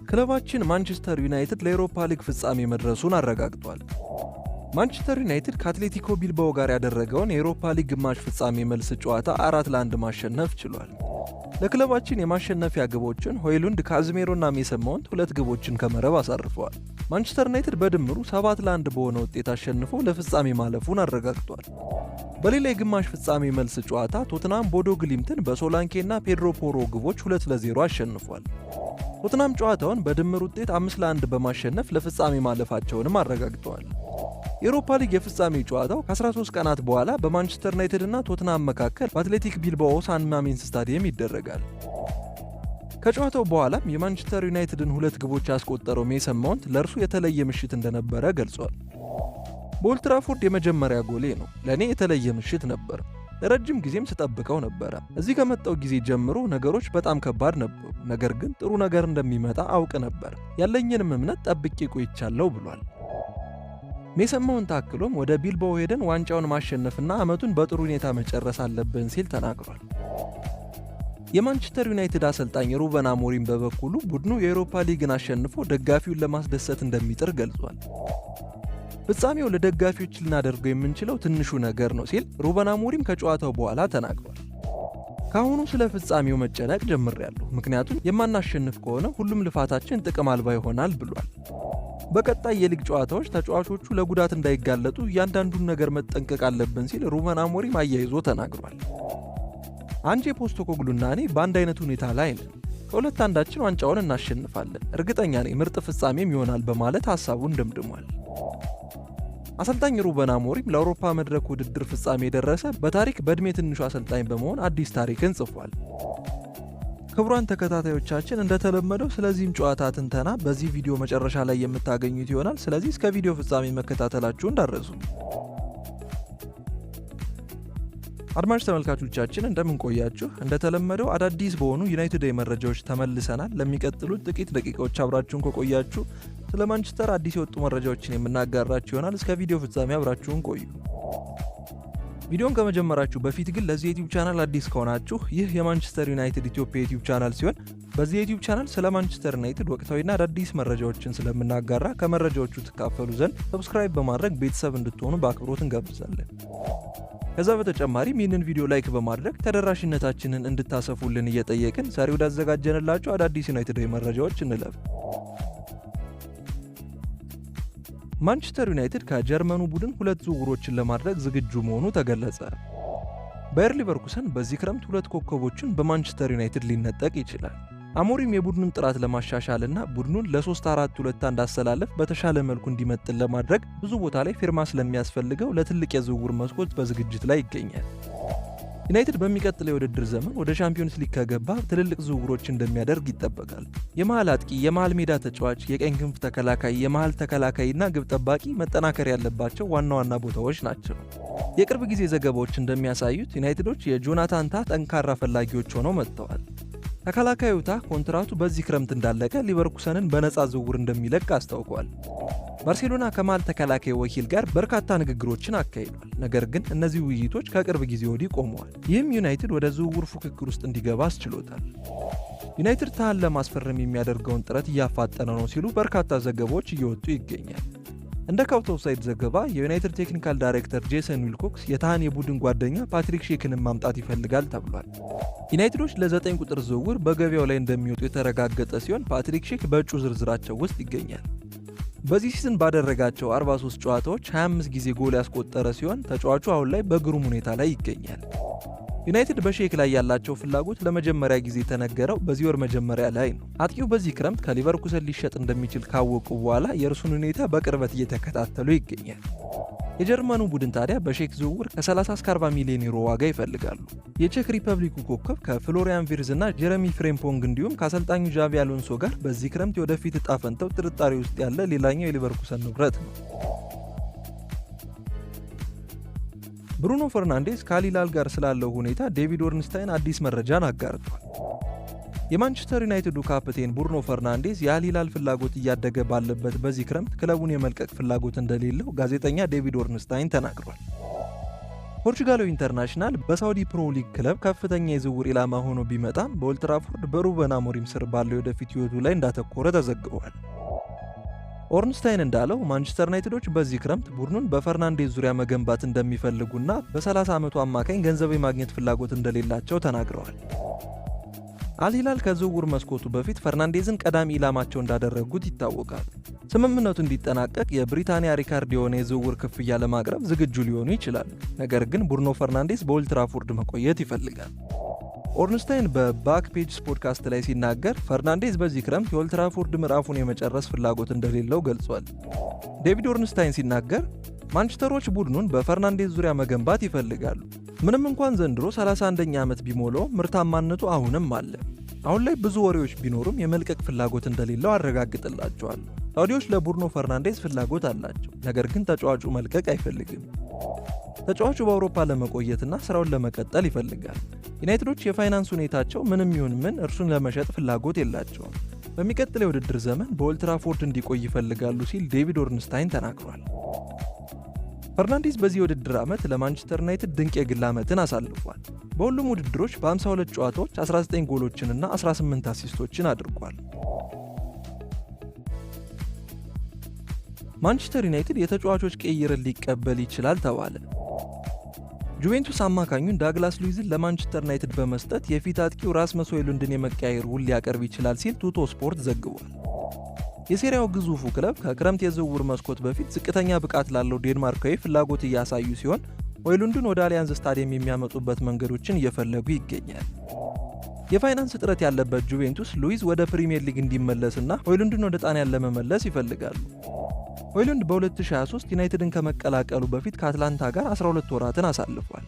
ክለባችን ማንቸስተር ዩናይትድ ለአውሮፓ ሊግ ፍጻሜ መድረሱን አረጋግጧል። ማንቸስተር ዩናይትድ ከአትሌቲኮ ቢልባኦ ጋር ያደረገውን የአውሮፓ ሊግ ግማሽ ፍጻሜ መልስ ጨዋታ 4-1 ማሸነፍ ችሏል። ለክለባችን የማሸነፊያ ግቦችን ሆይሉንድ፣ ካዝሜሮና ሜሰን ማውንት 2 ግቦችን ከመረብ አሳርፈዋል። ማንቸስተር ዩናይትድ በድምሩ 7-1 በሆነ ውጤት አሸንፎ ለፍጻሜ ማለፉን አረጋግጧል። በሌላ የግማሽ ፍጻሜ መልስ ጨዋታ ቶትናም ቦዶ ግሊምትን በሶላንኬና ፔድሮ ፖሮ ግቦች 2-0 አሸንፏል። ቶትናም ጨዋታውን በድምር ውጤት 5-1 በማሸነፍ ለፍጻሜ ማለፋቸውንም አረጋግጠዋል። የአውሮፓ ሊግ የፍጻሜ ጨዋታው ከ13 ቀናት በኋላ በማንቸስተር ዩናይትድ እና ቶትናም መካከል በአትሌቲክ ቢልባኦ ሳን ማሜንስ ስታዲየም ይደረጋል። ከጨዋታው በኋላም የማንቸስተር ዩናይትድን 2 ግቦች ያስቆጠረው ሜሰን ማውንት ለእርሱ የተለየ ምሽት እንደነበረ ገልጿል። በኦልድ ትራፎርድ የመጀመሪያ ጎሌ ነው። ለእኔ የተለየ ምሽት ነበር። ለረጅም ጊዜም ስጠብቀው ነበረ። እዚህ ከመጣው ጊዜ ጀምሮ ነገሮች በጣም ከባድ ነበሩ፣ ነገር ግን ጥሩ ነገር እንደሚመጣ አውቅ ነበር። ያለኝንም እምነት ጠብቄ ቆይቻለሁ ብሏል። ሜሰን ማውንት አክሎም ወደ ቢልባኦ ሄደን ዋንጫውን ማሸነፍና ዓመቱን በጥሩ ሁኔታ መጨረስ አለብን ሲል ተናግሯል። የማንቸስተር ዩናይትድ አሰልጣኝ ሩበን አሞሪም በበኩሉ ቡድኑ የአውሮፓ ሊግን አሸንፎ ደጋፊውን ለማስደሰት እንደሚጥር ገልጿል። ፍጻሜው ለደጋፊዎች ልናደርገው የምንችለው ትንሹ ነገር ነው ሲል ሩበን አሞሪም ከጨዋታው በኋላ ተናግሯል። ከአሁኑ ስለ ፍጻሜው መጨነቅ ጀምሬያለሁ፣ ምክንያቱም የማናሸንፍ ከሆነ ሁሉም ልፋታችን ጥቅም አልባ ይሆናል ብሏል። በቀጣይ የሊግ ጨዋታዎች ተጫዋቾቹ ለጉዳት እንዳይጋለጡ እያንዳንዱን ነገር መጠንቀቅ አለብን ሲል ሩበን አሞሪም አያይዞ ተናግሯል። አንጄ ፖስቴኮግሉና እኔ በአንድ አይነት ሁኔታ ላይ ነን። ከሁለት አንዳችን ዋንጫውን እናሸንፋለን፣ እርግጠኛ ነኝ ምርጥ ፍጻሜም ይሆናል በማለት ሐሳቡን ደምድሟል። አሰልጣኝ ሩበን አሞሪም ለአውሮፓ መድረክ ውድድር ፍጻሜ የደረሰ በታሪክ በዕድሜ ትንሹ አሰልጣኝ በመሆን አዲስ ታሪክን ጽፏል። ክቡራን ተከታታዮቻችን እንደተለመደው ስለዚህም ጨዋታ ትንተና በዚህ ቪዲዮ መጨረሻ ላይ የምታገኙት ይሆናል። ስለዚህ እስከ ቪዲዮ ፍጻሜ መከታተላችሁ እንዳትረሱ። አድማጭ ተመልካቾቻችን እንደምን ቆያችሁ? እንደተለመደው አዳዲስ በሆኑ ዩናይትድ መረጃዎች ተመልሰናል። ለሚቀጥሉት ጥቂት ደቂቃዎች አብራችሁን ከቆያችሁ ስለ ማንቸስተር አዲስ የወጡ መረጃዎችን የምናጋራችሁ ይሆናል። እስከ ቪዲዮ ፍጻሜ አብራችሁን ቆዩ። ቪዲዮን ከመጀመራችሁ በፊት ግን ለዚህ ዩቲዩብ ቻናል አዲስ ከሆናችሁ ይህ የማንቸስተር ዩናይትድ ኢትዮጵያ ዩቲዩብ ቻናል ሲሆን በዚህ ዩቲዩብ ቻናል ስለ ማንቸስተር ዩናይትድ ወቅታዊና አዳዲስ መረጃዎችን ስለምናጋራ ከመረጃዎቹ ትካፈሉ ዘንድ ሰብስክራይብ በማድረግ ቤተሰብ እንድትሆኑ በአክብሮት እንጋብዛለን። ከዛ በተጨማሪም ይህንን ቪዲዮ ላይክ በማድረግ ተደራሽነታችንን እንድታሰፉልን እየጠየቅን ዛሬ ወዳዘጋጀንላችሁ አዳዲስ ዩናይትድ መረጃዎች እንለፍ። ማንቸስተር ዩናይትድ ከጀርመኑ ቡድን 2 ዝውውሮችን ለማድረግ ዝግጁ መሆኑ ተገለጸ። ባየር ሊቨርኩሰን በዚህ ክረምት 2 ኮከቦችን በማንቸስተር ዩናይትድ ሊነጠቅ ይችላል። አሞሪም የቡድኑን ጥራት ለማሻሻልና ቡድኑን ለ3-4-2 አሰላለፍ በተሻለ መልኩ እንዲመጥን ለማድረግ ብዙ ቦታ ላይ ፊርማ ስለሚያስፈልገው ለትልቅ የዝውውር መስኮት በዝግጅት ላይ ይገኛል። ዩናይትድ በሚቀጥለው የውድድር ዘመን ወደ ቻምፒዮንስ ሊግ ከገባ ትልልቅ ዝውውሮች እንደሚያደርግ ይጠበቃል። የመሃል አጥቂ፣ የመሃል ሜዳ ተጫዋች፣ የቀኝ ክንፍ ተከላካይ፣ የመሃል ተከላካይና ግብ ጠባቂ መጠናከር ያለባቸው ዋና ዋና ቦታዎች ናቸው። የቅርብ ጊዜ ዘገባዎች እንደሚያሳዩት ዩናይትዶች የጆናታን ታህ ጠንካራ ፈላጊዎች ሆነው መጥተዋል። ተከላካዩ ታህ ኮንትራቱ በዚህ ክረምት እንዳለቀ ሊቨርኩሰንን በነፃ ዝውውር እንደሚለቅ አስታውቋል። ባርሴሎና ከመሃል ተከላካይ ወኪል ጋር በርካታ ንግግሮችን አካሂዷል። ነገር ግን እነዚህ ውይይቶች ከቅርብ ጊዜ ወዲህ ቆመዋል። ይህም ዩናይትድ ወደ ዝውውር ፉክክር ውስጥ እንዲገባ አስችሎታል። ዩናይትድ ታህን ለማስፈረም የሚያደርገውን ጥረት እያፋጠነ ነው ሲሉ በርካታ ዘገባዎች እየወጡ ይገኛል። እንደ ካውት ኦፍሳይድ ዘገባ የዩናይትድ ቴክኒካል ዳይሬክተር ጄሰን ዊልኮክስ የታህን የቡድን ጓደኛ ፓትሪክ ሼክንን ማምጣት ይፈልጋል ተብሏል። ዩናይትዶች ለ9 ቁጥር ዝውውር በገበያው ላይ እንደሚወጡ የተረጋገጠ ሲሆን ፓትሪክ ሼክ በእጩ ዝርዝራቸው ውስጥ ይገኛል። በዚህ ሲዝን ባደረጋቸው 43 ጨዋታዎች 25 ጊዜ ጎል ያስቆጠረ ሲሆን ተጫዋቹ አሁን ላይ በግሩም ሁኔታ ላይ ይገኛል። ዩናይትድ በሼክ ላይ ያላቸው ፍላጎት ለመጀመሪያ ጊዜ የተነገረው በዚህ ወር መጀመሪያ ላይ ነው። አጥቂው በዚህ ክረምት ከሊቨርኩሰን ሊሸጥ እንደሚችል ካወቁ በኋላ የእርሱን ሁኔታ በቅርበት እየተከታተሉ ይገኛል። የጀርመኑ ቡድን ታዲያ በሼክ ዝውውር ከ30-40 ሚሊዮን ዩሮ ዋጋ ይፈልጋሉ። የቼክ ሪፐብሊኩ ኮከብ ከፍሎሪያን ቪርዝ እና ጀረሚ ፍሬምፖንግ እንዲሁም ከአሰልጣኙ ዣቪ አሎንሶ ጋር በዚህ ክረምት የወደፊት እጣ ፈንታው ጥርጣሬ ውስጥ ያለ ሌላኛው የሊቨርኩሰን ንብረት ነው። ብሩኖ ፈርናንዴዝ ከአሊላል ጋር ስላለው ሁኔታ ዴቪድ ኦርንስታይን አዲስ መረጃን አጋርቷል። የማንቸስተር ዩናይትዱ ካፕቴን ብሩኖ ፈርናንዴዝ የአሊላል ፍላጎት እያደገ ባለበት በዚህ ክረምት ክለቡን የመልቀቅ ፍላጎት እንደሌለው ጋዜጠኛ ዴቪድ ኦርንስታይን ተናግሯል። ፖርቹጋላዊ ኢንተርናሽናል በሳውዲ ፕሮ ሊግ ክለብ ከፍተኛ የዝውውር ኢላማ ሆኖ ቢመጣም በኦልድ ትራፎርድ በሩበን አሞሪም ስር ባለው የወደፊት ሕይወቱ ላይ እንዳተኮረ ተዘግቧል። ኦርንስታይን እንዳለው ማንቸስተር ዩናይትዶች በዚህ ክረምት ቡድኑን በፈርናንዴዝ ዙሪያ መገንባት እንደሚፈልጉና በ30 ዓመቱ አማካኝ ገንዘብ የማግኘት ፍላጎት እንደሌላቸው ተናግረዋል። አልሂላል ከዝውውር መስኮቱ በፊት ፈርናንዴዝን ቀዳሚ ኢላማቸው እንዳደረጉት ይታወቃል። ስምምነቱ እንዲጠናቀቅ የብሪታንያ ሪካርድ የሆነ የዝውውር ክፍያ ለማቅረብ ዝግጁ ሊሆኑ ይችላሉ። ነገር ግን ብሩኖ ፈርናንዴዝ በኦልድ ትራፎርድ መቆየት ይፈልጋል። ኦርንስታይን በባክ ፔጅስ ፖድካስት ላይ ሲናገር ፈርናንዴዝ በዚህ ክረምት የኦልድ ትራፎርድ ምዕራፉን የመጨረስ ፍላጎት እንደሌለው ገልጿል። ዴቪድ ኦርንስታይን ሲናገር ማንቸስተሮች ቡድኑን በፈርናንዴዝ ዙሪያ መገንባት ይፈልጋሉ። ምንም እንኳን ዘንድሮ 31ኛ ዓመት ቢሞላው ምርታማነቱ አሁንም አለ። አሁን ላይ ብዙ ወሬዎች ቢኖሩም የመልቀቅ ፍላጎት እንደሌለው አረጋግጥላቸዋለሁ። ሳውዲዎች ለብሩኖ ፈርናንዴዝ ፍላጎት አላቸው፣ ነገር ግን ተጫዋቹ መልቀቅ አይፈልግም። ተጫዋቹ በአውሮፓ ለመቆየትና ስራውን ለመቀጠል ይፈልጋል። ዩናይትዶች የፋይናንስ ሁኔታቸው ምንም ይሁን ምን እርሱን ለመሸጥ ፍላጎት የላቸውም። በሚቀጥለው የውድድር ዘመን በኦልድ ትራፎርድ እንዲቆይ ይፈልጋሉ ሲል ዴቪድ ኦርንስታይን ተናግሯል። ፈርናንዴዝ በዚህ የውድድር ዓመት ለማንቸስተር ዩናይትድ ድንቅ የግል ዓመትን አሳልፏል። በሁሉም ውድድሮች በ52 ጨዋታዎች 19 ጎሎችንና 18 አሲስቶችን አድርጓል። ማንቸስተር ዩናይትድ የተጫዋቾች ቅይርን ሊቀበል ይችላል ተባለ። ጁቬንቱስ አማካኙን ዳግላስ ሉይዝን ለማንቸስተር ዩናይትድ በመስጠት የፊት አጥቂው ራስመስ ሆይሉንድን የመቀያየር ውል ሊያቀርብ ይችላል ሲል ቱቶ ስፖርት ዘግቧል። የሴሪያው ግዙፉ ክለብ ከክረምት የዝውውር መስኮት በፊት ዝቅተኛ ብቃት ላለው ዴንማርካዊ ፍላጎት እያሳዩ ሲሆን ሆይሉንድን ወደ አሊያንዝ ስታዲየም የሚያመጡበት መንገዶችን እየፈለጉ ይገኛል። የፋይናንስ እጥረት ያለበት ጁቬንቱስ ሉይዝ ወደ ፕሪሚየር ሊግ እንዲመለስና ሆይሉንድን ወደ ጣሊያን ለመመለስ ይፈልጋሉ። ሆይሉንድ በ2023 ዩናይትድን ከመቀላቀሉ በፊት ከአትላንታ ጋር 12 ወራትን አሳልፏል።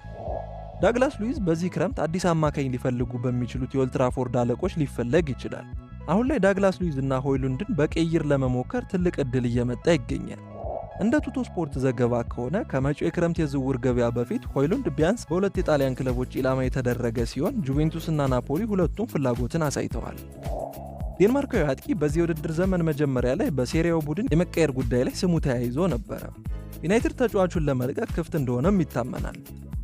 ዳግላስ ሉይዝ በዚህ ክረምት አዲስ አማካኝ ሊፈልጉ በሚችሉት የኦልድ ትራፎርድ አለቆች ሊፈለግ ይችላል። አሁን ላይ ዳግላስ ሉይዝ እና ሆይሉንድን በቅይር ለመሞከር ትልቅ ዕድል እየመጣ ይገኛል። እንደ ቱቶ ስፖርት ዘገባ ከሆነ ከመጪው የክረምት የዝውውር ገበያ በፊት ሆይሉንድ ቢያንስ በሁለት የጣሊያን ክለቦች ኢላማ የተደረገ ሲሆን ጁቬንቱስ እና ናፖሊ ሁለቱም ፍላጎትን አሳይተዋል። ዴንማርካዊ አጥቂ በዚህ የውድድር ዘመን መጀመሪያ ላይ በሴሪያው ቡድን የመቀየር ጉዳይ ላይ ስሙ ተያይዞ ነበረ። ዩናይትድ ተጫዋቹን ለመልቀቅ ክፍት እንደሆነም ይታመናል።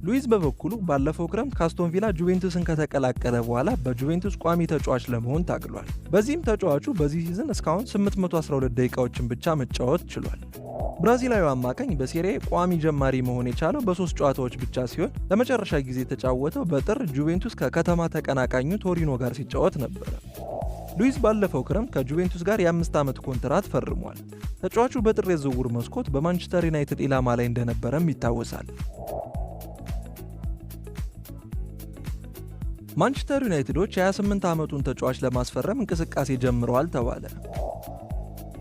ሉይዝ በበኩሉ ባለፈው ክረምት ከአስቶን ቪላ ጁቬንቱስን ከተቀላቀለ በኋላ በጁቬንቱስ ቋሚ ተጫዋች ለመሆን ታግሏል። በዚህም ተጫዋቹ በዚህ ሲዝን እስካሁን 812 ደቂቃዎችን ብቻ መጫወት ችሏል። ብራዚላዊው አማካኝ በሴሪያ ቋሚ ጀማሪ መሆን የቻለው በ3 ጨዋታዎች ብቻ ሲሆን ለመጨረሻ ጊዜ የተጫወተው በጥር ጁቬንቱስ ከከተማ ተቀናቃኙ ቶሪኖ ጋር ሲጫወት ነበረ። ሉይዝ ባለፈው ክረምት ከጁቬንቱስ ጋር የ5 ዓመት ኮንትራት ፈርሟል። ተጫዋቹ በጥር የዝውውር መስኮት በማንቸስተር ዩናይትድ ኢላማ ላይ እንደነበረም ይታወሳል። ማንቸስተር ዩናይትዶች የ28 ዓመቱን ተጫዋች ለማስፈረም እንቅስቃሴ ጀምረዋል ተባለ።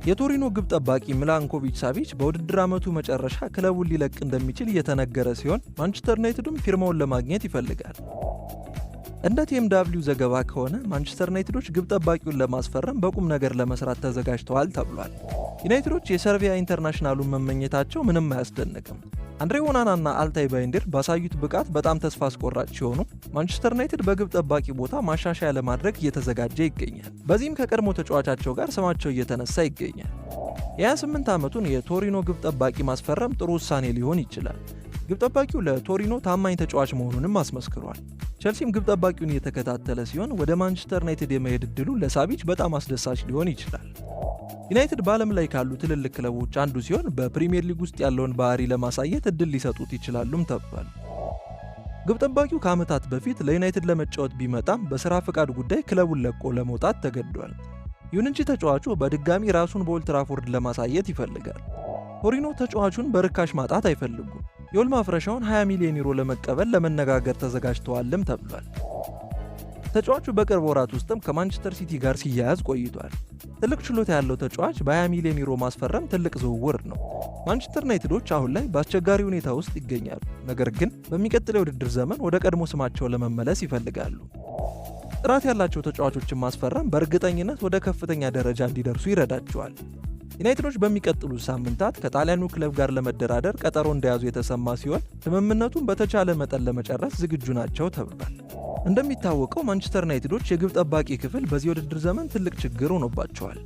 የቶሪኖ ግብ ጠባቂ ሚላንኮቪች ሳቪች በውድድር ዓመቱ መጨረሻ ክለቡን ሊለቅ እንደሚችል እየተነገረ ሲሆን ማንቸስተር ዩናይትድም ፊርማውን ለማግኘት ይፈልጋል። እንደ ቲኤምዳብሊው ዘገባ ከሆነ ማንቸስተር ዩናይትዶች ግብ ጠባቂውን ለማስፈረም በቁም ነገር ለመስራት ተዘጋጅተዋል ተብሏል። ዩናይትዶች የሰርቢያ ኢንተርናሽናሉን መመኘታቸው ምንም አያስደንቅም። አንድሬ ኦናናና አልታይ ባይንዲር ባሳዩት ብቃት በጣም ተስፋ አስቆራጭ ሲሆኑ ማንቸስተር ዩናይትድ በግብ ጠባቂ ቦታ ማሻሻያ ለማድረግ እየተዘጋጀ ይገኛል። በዚህም ከቀድሞ ተጫዋቻቸው ጋር ስማቸው እየተነሳ ይገኛል። የ28 ዓመቱን የቶሪኖ ግብ ጠባቂ ማስፈረም ጥሩ ውሳኔ ሊሆን ይችላል። ግብ ጠባቂው ለቶሪኖ ታማኝ ተጫዋች መሆኑንም አስመስክሯል። ቸልሲም ግብ ጠባቂውን እየተከታተለ ሲሆን ወደ ማንቸስተር ዩናይትድ የመሄድ ዕድሉ ለሳቪች በጣም አስደሳች ሊሆን ይችላል። ዩናይትድ በዓለም ላይ ካሉ ትልልቅ ክለቦች አንዱ ሲሆን በፕሪሚየር ሊግ ውስጥ ያለውን ባህሪ ለማሳየት ዕድል ሊሰጡት ይችላሉም ተብሏል። ግብ ጠባቂው ከዓመታት በፊት ለዩናይትድ ለመጫወት ቢመጣም በሥራ ፈቃድ ጉዳይ ክለቡን ለቆ ለመውጣት ተገዷል። ይሁን እንጂ ተጫዋቹ በድጋሚ ራሱን በኦልድ ትራፎርድ ለማሳየት ይፈልጋል። ቶሪኖ ተጫዋቹን በርካሽ ማጣት አይፈልጉም። የውል ማፍረሻውን 20 ሚሊዮን ዩሮ ለመቀበል ለመነጋገር ተዘጋጅተዋልም ተብሏል። ተጫዋቹ በቅርብ ወራት ውስጥም ከማንቸስተር ሲቲ ጋር ሲያያዝ ቆይቷል። ትልቅ ችሎታ ያለው ተጫዋች በ20 ሚሊዮን ዩሮ ማስፈረም ትልቅ ዝውውር ነው። ማንቸስተር ዩናይትዶች አሁን ላይ በአስቸጋሪ ሁኔታ ውስጥ ይገኛሉ። ነገር ግን በሚቀጥለው የውድድር ዘመን ወደ ቀድሞ ስማቸው ለመመለስ ይፈልጋሉ። ጥራት ያላቸው ተጫዋቾችን ማስፈረም በእርግጠኝነት ወደ ከፍተኛ ደረጃ እንዲደርሱ ይረዳቸዋል። ዩናይትዶች በሚቀጥሉት ሳምንታት ከጣሊያኑ ክለብ ጋር ለመደራደር ቀጠሮ እንደያዙ የተሰማ ሲሆን ስምምነቱን በተቻለ መጠን ለመጨረስ ዝግጁ ናቸው ተብሏል። እንደሚታወቀው ማንቸስተር ዩናይትዶች የግብ ጠባቂ ክፍል በዚህ የውድድር ዘመን ትልቅ ችግር ሆኖባቸዋል።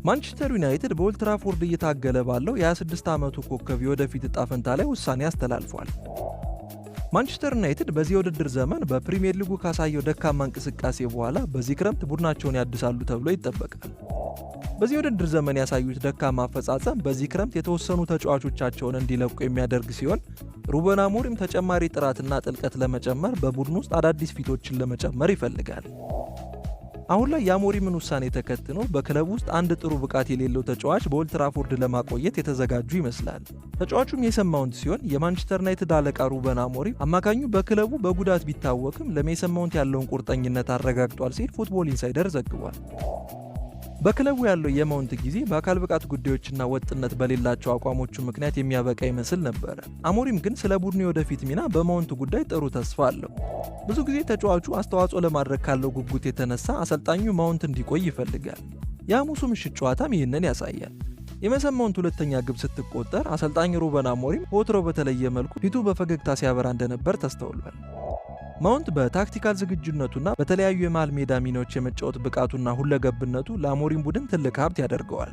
ማንቸስተር ዩናይትድ በኦልድ ትራፎርድ እየታገለ ባለው የ26 ዓመቱ ኮከብ የወደፊት ዕጣ ፈንታ ላይ ውሳኔ አስተላልፏል። ማንቸስተር ዩናይትድ በዚህ የውድድር ዘመን በፕሪሚየር ሊጉ ካሳየው ደካማ እንቅስቃሴ በኋላ በዚህ ክረምት ቡድናቸውን ያድሳሉ ተብሎ ይጠበቃል። በዚህ የውድድር ዘመን ያሳዩት ደካማ አፈጻጸም በዚህ ክረምት የተወሰኑ ተጫዋቾቻቸውን እንዲለቁ የሚያደርግ ሲሆን ሩበን አሞሪም ተጨማሪ ጥራትና ጥልቀት ለመጨመር በቡድን ውስጥ አዳዲስ ፊቶችን ለመጨመር ይፈልጋል። አሁን ላይ የአሞሪምን ውሳኔ ተከትሎ በክለቡ ውስጥ አንድ ጥሩ ብቃት የሌለው ተጫዋች በኦልድ ትራፎርድ ለማቆየት የተዘጋጁ ይመስላል። ተጫዋቹም የሜሰን ማውንት ሲሆን የማንቸስተር ዩናይትድ አለቃ ሩበን አሞሪም አማካኙ በክለቡ በጉዳት ቢታወቅም ለሜሰን ማውንት ያለውን ቁርጠኝነት አረጋግጧል ሲል ፉትቦል ኢንሳይደር ዘግቧል። በክለቡ ያለው የማውንት ጊዜ በአካል ብቃት ጉዳዮችና ወጥነት በሌላቸው አቋሞቹ ምክንያት የሚያበቃ ይመስል ነበረ። አሞሪም ግን ስለ ቡድኑ የወደፊት ሚና በማውንት ጉዳይ ጥሩ ተስፋ አለው። ብዙ ጊዜ ተጫዋቹ አስተዋጽኦ ለማድረግ ካለው ጉጉት የተነሳ አሰልጣኙ ማውንት እንዲቆይ ይፈልጋል። የሐሙሱ ምሽት ጨዋታም ይህንን ያሳያል። የሜሰን ማውንት ሁለተኛ ግብ ስትቆጠር አሰልጣኝ ሩበን አሞሪም ከወትሮ በተለየ መልኩ ፊቱ በፈገግታ ሲያበራ እንደነበር ተስተውሏል። ማውንት በታክቲካል ዝግጁነቱና በተለያዩ የመሃል ሜዳ ሚናዎች የመጫወት ብቃቱና ሁለገብነቱ ለአሞሪም ቡድን ትልቅ ሀብት ያደርገዋል።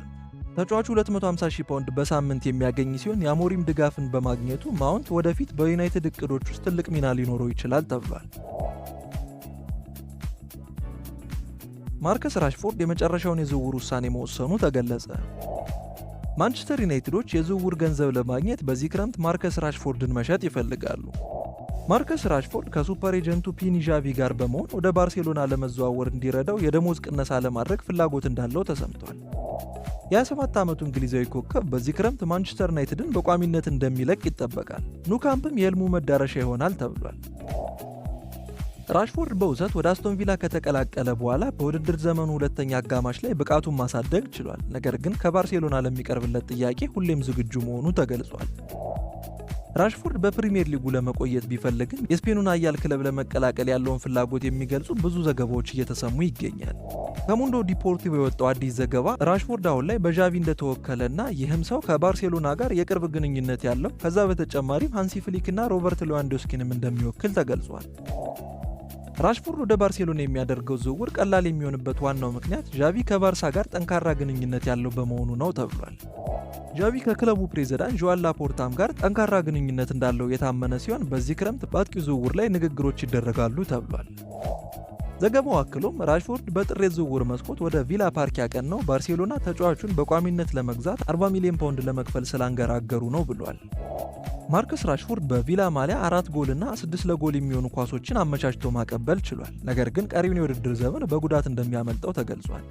ተጫዋቹ 250,000 ፓውንድ በሳምንት የሚያገኝ ሲሆን የአሞሪም ድጋፍን በማግኘቱ ማውንት ወደፊት በዩናይትድ እቅዶች ውስጥ ትልቅ ሚና ሊኖረው ይችላል ተብሏል። ማርከስ ራሽፎርድ የመጨረሻውን የዝውውር ውሳኔ መወሰኑ ተገለጸ። ማንቸስተር ዩናይትዶች የዝውውር ገንዘብ ለማግኘት በዚህ ክረምት ማርከስ ራሽፎርድን መሸጥ ይፈልጋሉ። ማርከስ ራሽፎርድ ከሱፐር ኤጀንቱ ፒኒ ዣቪ ጋር በመሆን ወደ ባርሴሎና ለመዘዋወር እንዲረዳው የደሞዝ ቅነሳ ለማድረግ ፍላጎት እንዳለው ተሰምቷል። የ27 ዓመቱ እንግሊዛዊ ኮከብ በዚህ ክረምት ማንቸስተር ዩናይትድን በቋሚነት እንደሚለቅ ይጠበቃል። ኑ ካምፕም የህልሙ መዳረሻ ይሆናል ተብሏል። ራሽፎርድ በውሰት ወደ አስቶን ቪላ ከተቀላቀለ በኋላ በውድድር ዘመኑ ሁለተኛ አጋማሽ ላይ ብቃቱን ማሳደግ ችሏል። ነገር ግን ከባርሴሎና ለሚቀርብለት ጥያቄ ሁሌም ዝግጁ መሆኑ ተገልጿል። ራሽፎርድ በፕሪሚየር ሊጉ ለመቆየት ቢፈልግም የስፔኑን ኃያል ክለብ ለመቀላቀል ያለውን ፍላጎት የሚገልጹ ብዙ ዘገባዎች እየተሰሙ ይገኛል። ከሙንዶ ዲፖርቲቮ የወጣው አዲስ ዘገባ ራሽፎርድ አሁን ላይ በዣቪ እንደተወከለና ይህም ሰው ከባርሴሎና ጋር የቅርብ ግንኙነት ያለው ከዛ በተጨማሪም ሃንሲ ፍሊክና ሮበርት ሌዋንዶስኪንም እንደሚወክል ተገልጿል። ራሽፎርድ ወደ ባርሴሎና የሚያደርገው ዝውውር ቀላል የሚሆንበት ዋናው ምክንያት ዣቪ ከባርሳ ጋር ጠንካራ ግንኙነት ያለው በመሆኑ ነው ተብሏል። ዣቪ ከክለቡ ፕሬዝዳንት ጆዋን ላፖርታም ጋር ጠንካራ ግንኙነት እንዳለው የታመነ ሲሆን በዚህ ክረምት በአጥቂው ዝውውር ላይ ንግግሮች ይደረጋሉ ተብሏል። ዘገባው አክሎም ራሽፎርድ በጥር የዝውውር መስኮት ወደ ቪላ ፓርክ ያቀናው ባርሴሎና ተጫዋቹን በቋሚነት ለመግዛት 40 ሚሊዮን ፓውንድ ለመክፈል ስላንገራገሩ ነው ብሏል። ማርከስ ራሽፎርድ በቪላ ማሊያ 4 ጎልና 6 ለጎል የሚሆኑ ኳሶችን አመቻችቶ ማቀበል ችሏል። ነገር ግን ቀሪውን የውድድር ዘመን በጉዳት እንደሚያመልጠው ተገልጿል።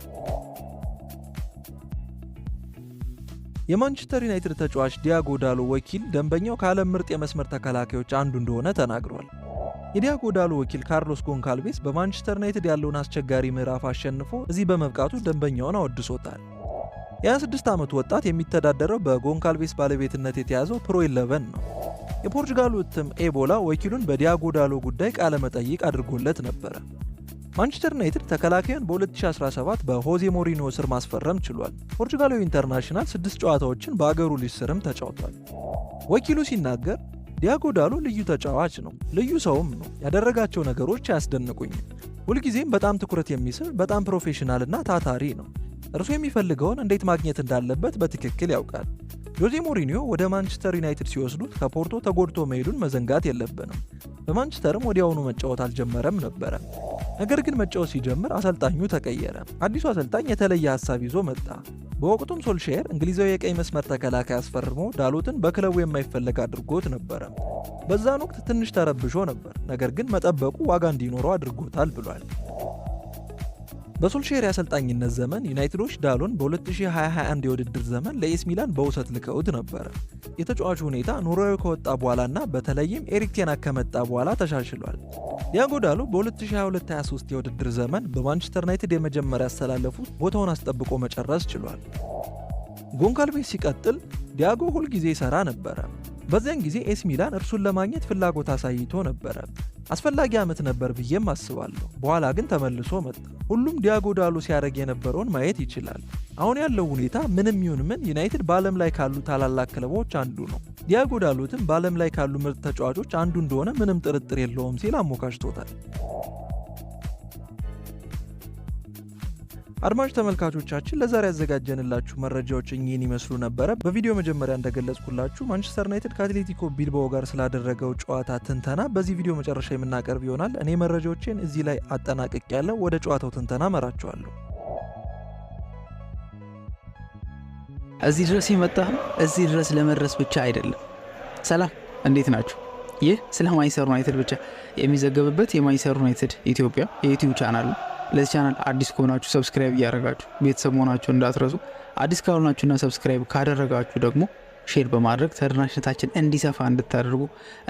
የማንቸስተር ዩናይትድ ተጫዋች ዲያጎ ዳሎ ወኪል ደንበኛው ከዓለም ምርጥ የመስመር ተከላካዮች አንዱ እንደሆነ ተናግሯል። የዲያጎ ዳሎ ወኪል ካርሎስ ጎንካልቬስ በማንቸስተር ዩናይትድ ያለውን አስቸጋሪ ምዕራፍ አሸንፎ እዚህ በመብቃቱ ደንበኛውን አወድሶታል። የ26 ዓመቱ ወጣት የሚተዳደረው በጎንካልቬስ ባለቤትነት የተያዘው ፕሮ 11 ነው። የፖርቹጋሉ እትም ኤቦላ ወኪሉን በዲያጎ ዳሎ ጉዳይ ቃለ መጠይቅ አድርጎለት ነበረ። ማንቸስተር ዩናይትድ ተከላካዩን በ2017 በሆዜ ሞሪኒዮ ስር ማስፈረም ችሏል። ፖርቹጋላዊ ኢንተርናሽናል 6 ጨዋታዎችን በአገሩ ልጅ ስርም ተጫውቷል። ወኪሉ ሲናገር ዲያጎ ዳሎ ልዩ ተጫዋች ነው፣ ልዩ ሰውም ነው። ያደረጋቸው ነገሮች አያስደንቁኝም። ሁልጊዜም በጣም ትኩረት የሚስብ በጣም ፕሮፌሽናል እና ታታሪ ነው። እርሱ የሚፈልገውን እንዴት ማግኘት እንዳለበት በትክክል ያውቃል። ጆዜ ሞሪኒዮ ወደ ማንቸስተር ዩናይትድ ሲወስዱት ከፖርቶ ተጎድቶ መሄዱን መዘንጋት የለብንም። በማንቸስተርም ወዲያውኑ መጫወት አልጀመረም ነበረ። ነገር ግን መጫወት ሲጀምር አሰልጣኙ ተቀየረ። አዲሱ አሰልጣኝ የተለየ ሀሳብ ይዞ መጣ። በወቅቱም ሶልሼር እንግሊዛዊ የቀይ መስመር ተከላካይ አስፈርሞ ዳሎትን በክለቡ የማይፈለግ አድርጎት ነበረ። በዛን ወቅት ትንሽ ተረብሾ ነበር፣ ነገር ግን መጠበቁ ዋጋ እንዲኖረው አድርጎታል ብሏል። በሶልሼር የአሰልጣኝነት ዘመን ዩናይትዶች ዳሎን በ2021 የውድድር ዘመን ለኤስ ሚላን በውሰት ልከውት ነበረ። የተጫዋቹ ሁኔታ ኖርዌይ ከወጣ በኋላና በተለይም ኤሪክ ቴን ሃግ ከመጣ በኋላ ተሻሽሏል። ዲያጎ ዳሎ በ2022-23 የውድድር ዘመን በማንቸስተር ዩናይትድ የመጀመሪያ አስተላለፉ ቦታውን አስጠብቆ መጨረስ ችሏል። ጎንካልቬስ ሲቀጥል ዲያጎ ሁልጊዜ ይሰራ ነበረ። በዚያን ጊዜ ኤስ ሚላን እርሱን ለማግኘት ፍላጎት አሳይቶ ነበረ። አስፈላጊ ዓመት ነበር ብዬም አስባለሁ። በኋላ ግን ተመልሶ መጣ። ሁሉም ዲያጎ ዳሎ ሲያደርግ የነበረውን ማየት ይችላል። አሁን ያለው ሁኔታ ምንም ይሁን ምን ዩናይትድ በዓለም ላይ ካሉ ታላላቅ ክለቦች አንዱ ነው። ዲያጎ ዳሎትም በዓለም ላይ ካሉ ምርጥ ተጫዋቾች አንዱ እንደሆነ ምንም ጥርጥር የለውም ሲል አሞካሽቶታል። አድማጭ ተመልካቾቻችን ለዛሬ ያዘጋጀንላችሁ መረጃዎች እኚህን ይመስሉ ነበረ። በቪዲዮ መጀመሪያ እንደገለጽኩላችሁ ማንቸስተር ዩናይትድ ከአትሌቲኮ ቢልባኦ ጋር ስላደረገው ጨዋታ ትንተና በዚህ ቪዲዮ መጨረሻ የምናቀርብ ይሆናል። እኔ መረጃዎችን እዚህ ላይ አጠናቅቄያለሁ። ወደ ጨዋታው ትንተና መራቸዋለሁ። እዚህ ድረስ የመጣው እዚህ ድረስ ለመድረስ ብቻ አይደለም። ሰላም እንዴት ናችሁ? ይህ ስለ ማንቸስተር ዩናይትድ ብቻ የሚዘገብበት የማንቸስተር ዩናይትድ ኢትዮጵያ የዩቲዩብ ቻናል ነው። ለዚህ ቻናል አዲስ ከሆናችሁ ሰብስክራይብ እያደረጋችሁ ቤተሰብ መሆናችሁ እንዳትረሱ። አዲስ ካልሆናችሁና ሰብስክራይብ ካደረጋችሁ ደግሞ ሼር በማድረግ ተደራሽነታችን እንዲሰፋ እንድታደርጉ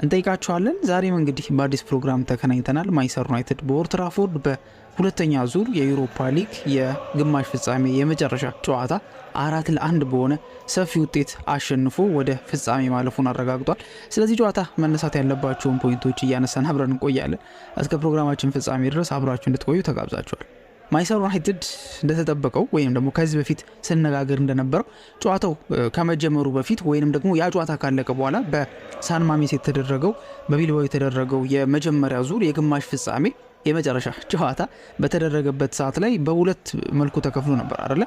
እንጠይቃችኋለን። ዛሬም እንግዲህ በአዲስ ፕሮግራም ተገናኝተናል። ማንቸስተር ዩናይትድ በኦልድ ትራፎርድ በሁለተኛ ዙር የዩሮፓ ሊግ የግማሽ ፍጻሜ የመጨረሻ ጨዋታ 4-1 በሆነ ሰፊ ውጤት አሸንፎ ወደ ፍጻሜ ማለፉን አረጋግጧል። ስለዚህ ጨዋታ መነሳት ያለባቸውን ፖይንቶች እያነሳን አብረን እንቆያለን። እስከ ፕሮግራማችን ፍጻሜ ድረስ አብራችሁ እንድትቆዩ ተጋብዛችኋል። ማንቸስተር ዩናይትድ እንደተጠበቀው ወይም ደግሞ ከዚህ በፊት ስንነጋገር እንደነበረው ጨዋታው ከመጀመሩ በፊት ወይንም ደግሞ ያ ጨዋታ ካለቀ በኋላ በሳን ማሜስ የተደረገው በቢልባኦ የተደረገው የመጀመሪያ ዙር የግማሽ ፍጻሜ የመጨረሻ ጨዋታ በተደረገበት ሰዓት ላይ በሁለት መልኩ ተከፍሎ ነበር አይደለ?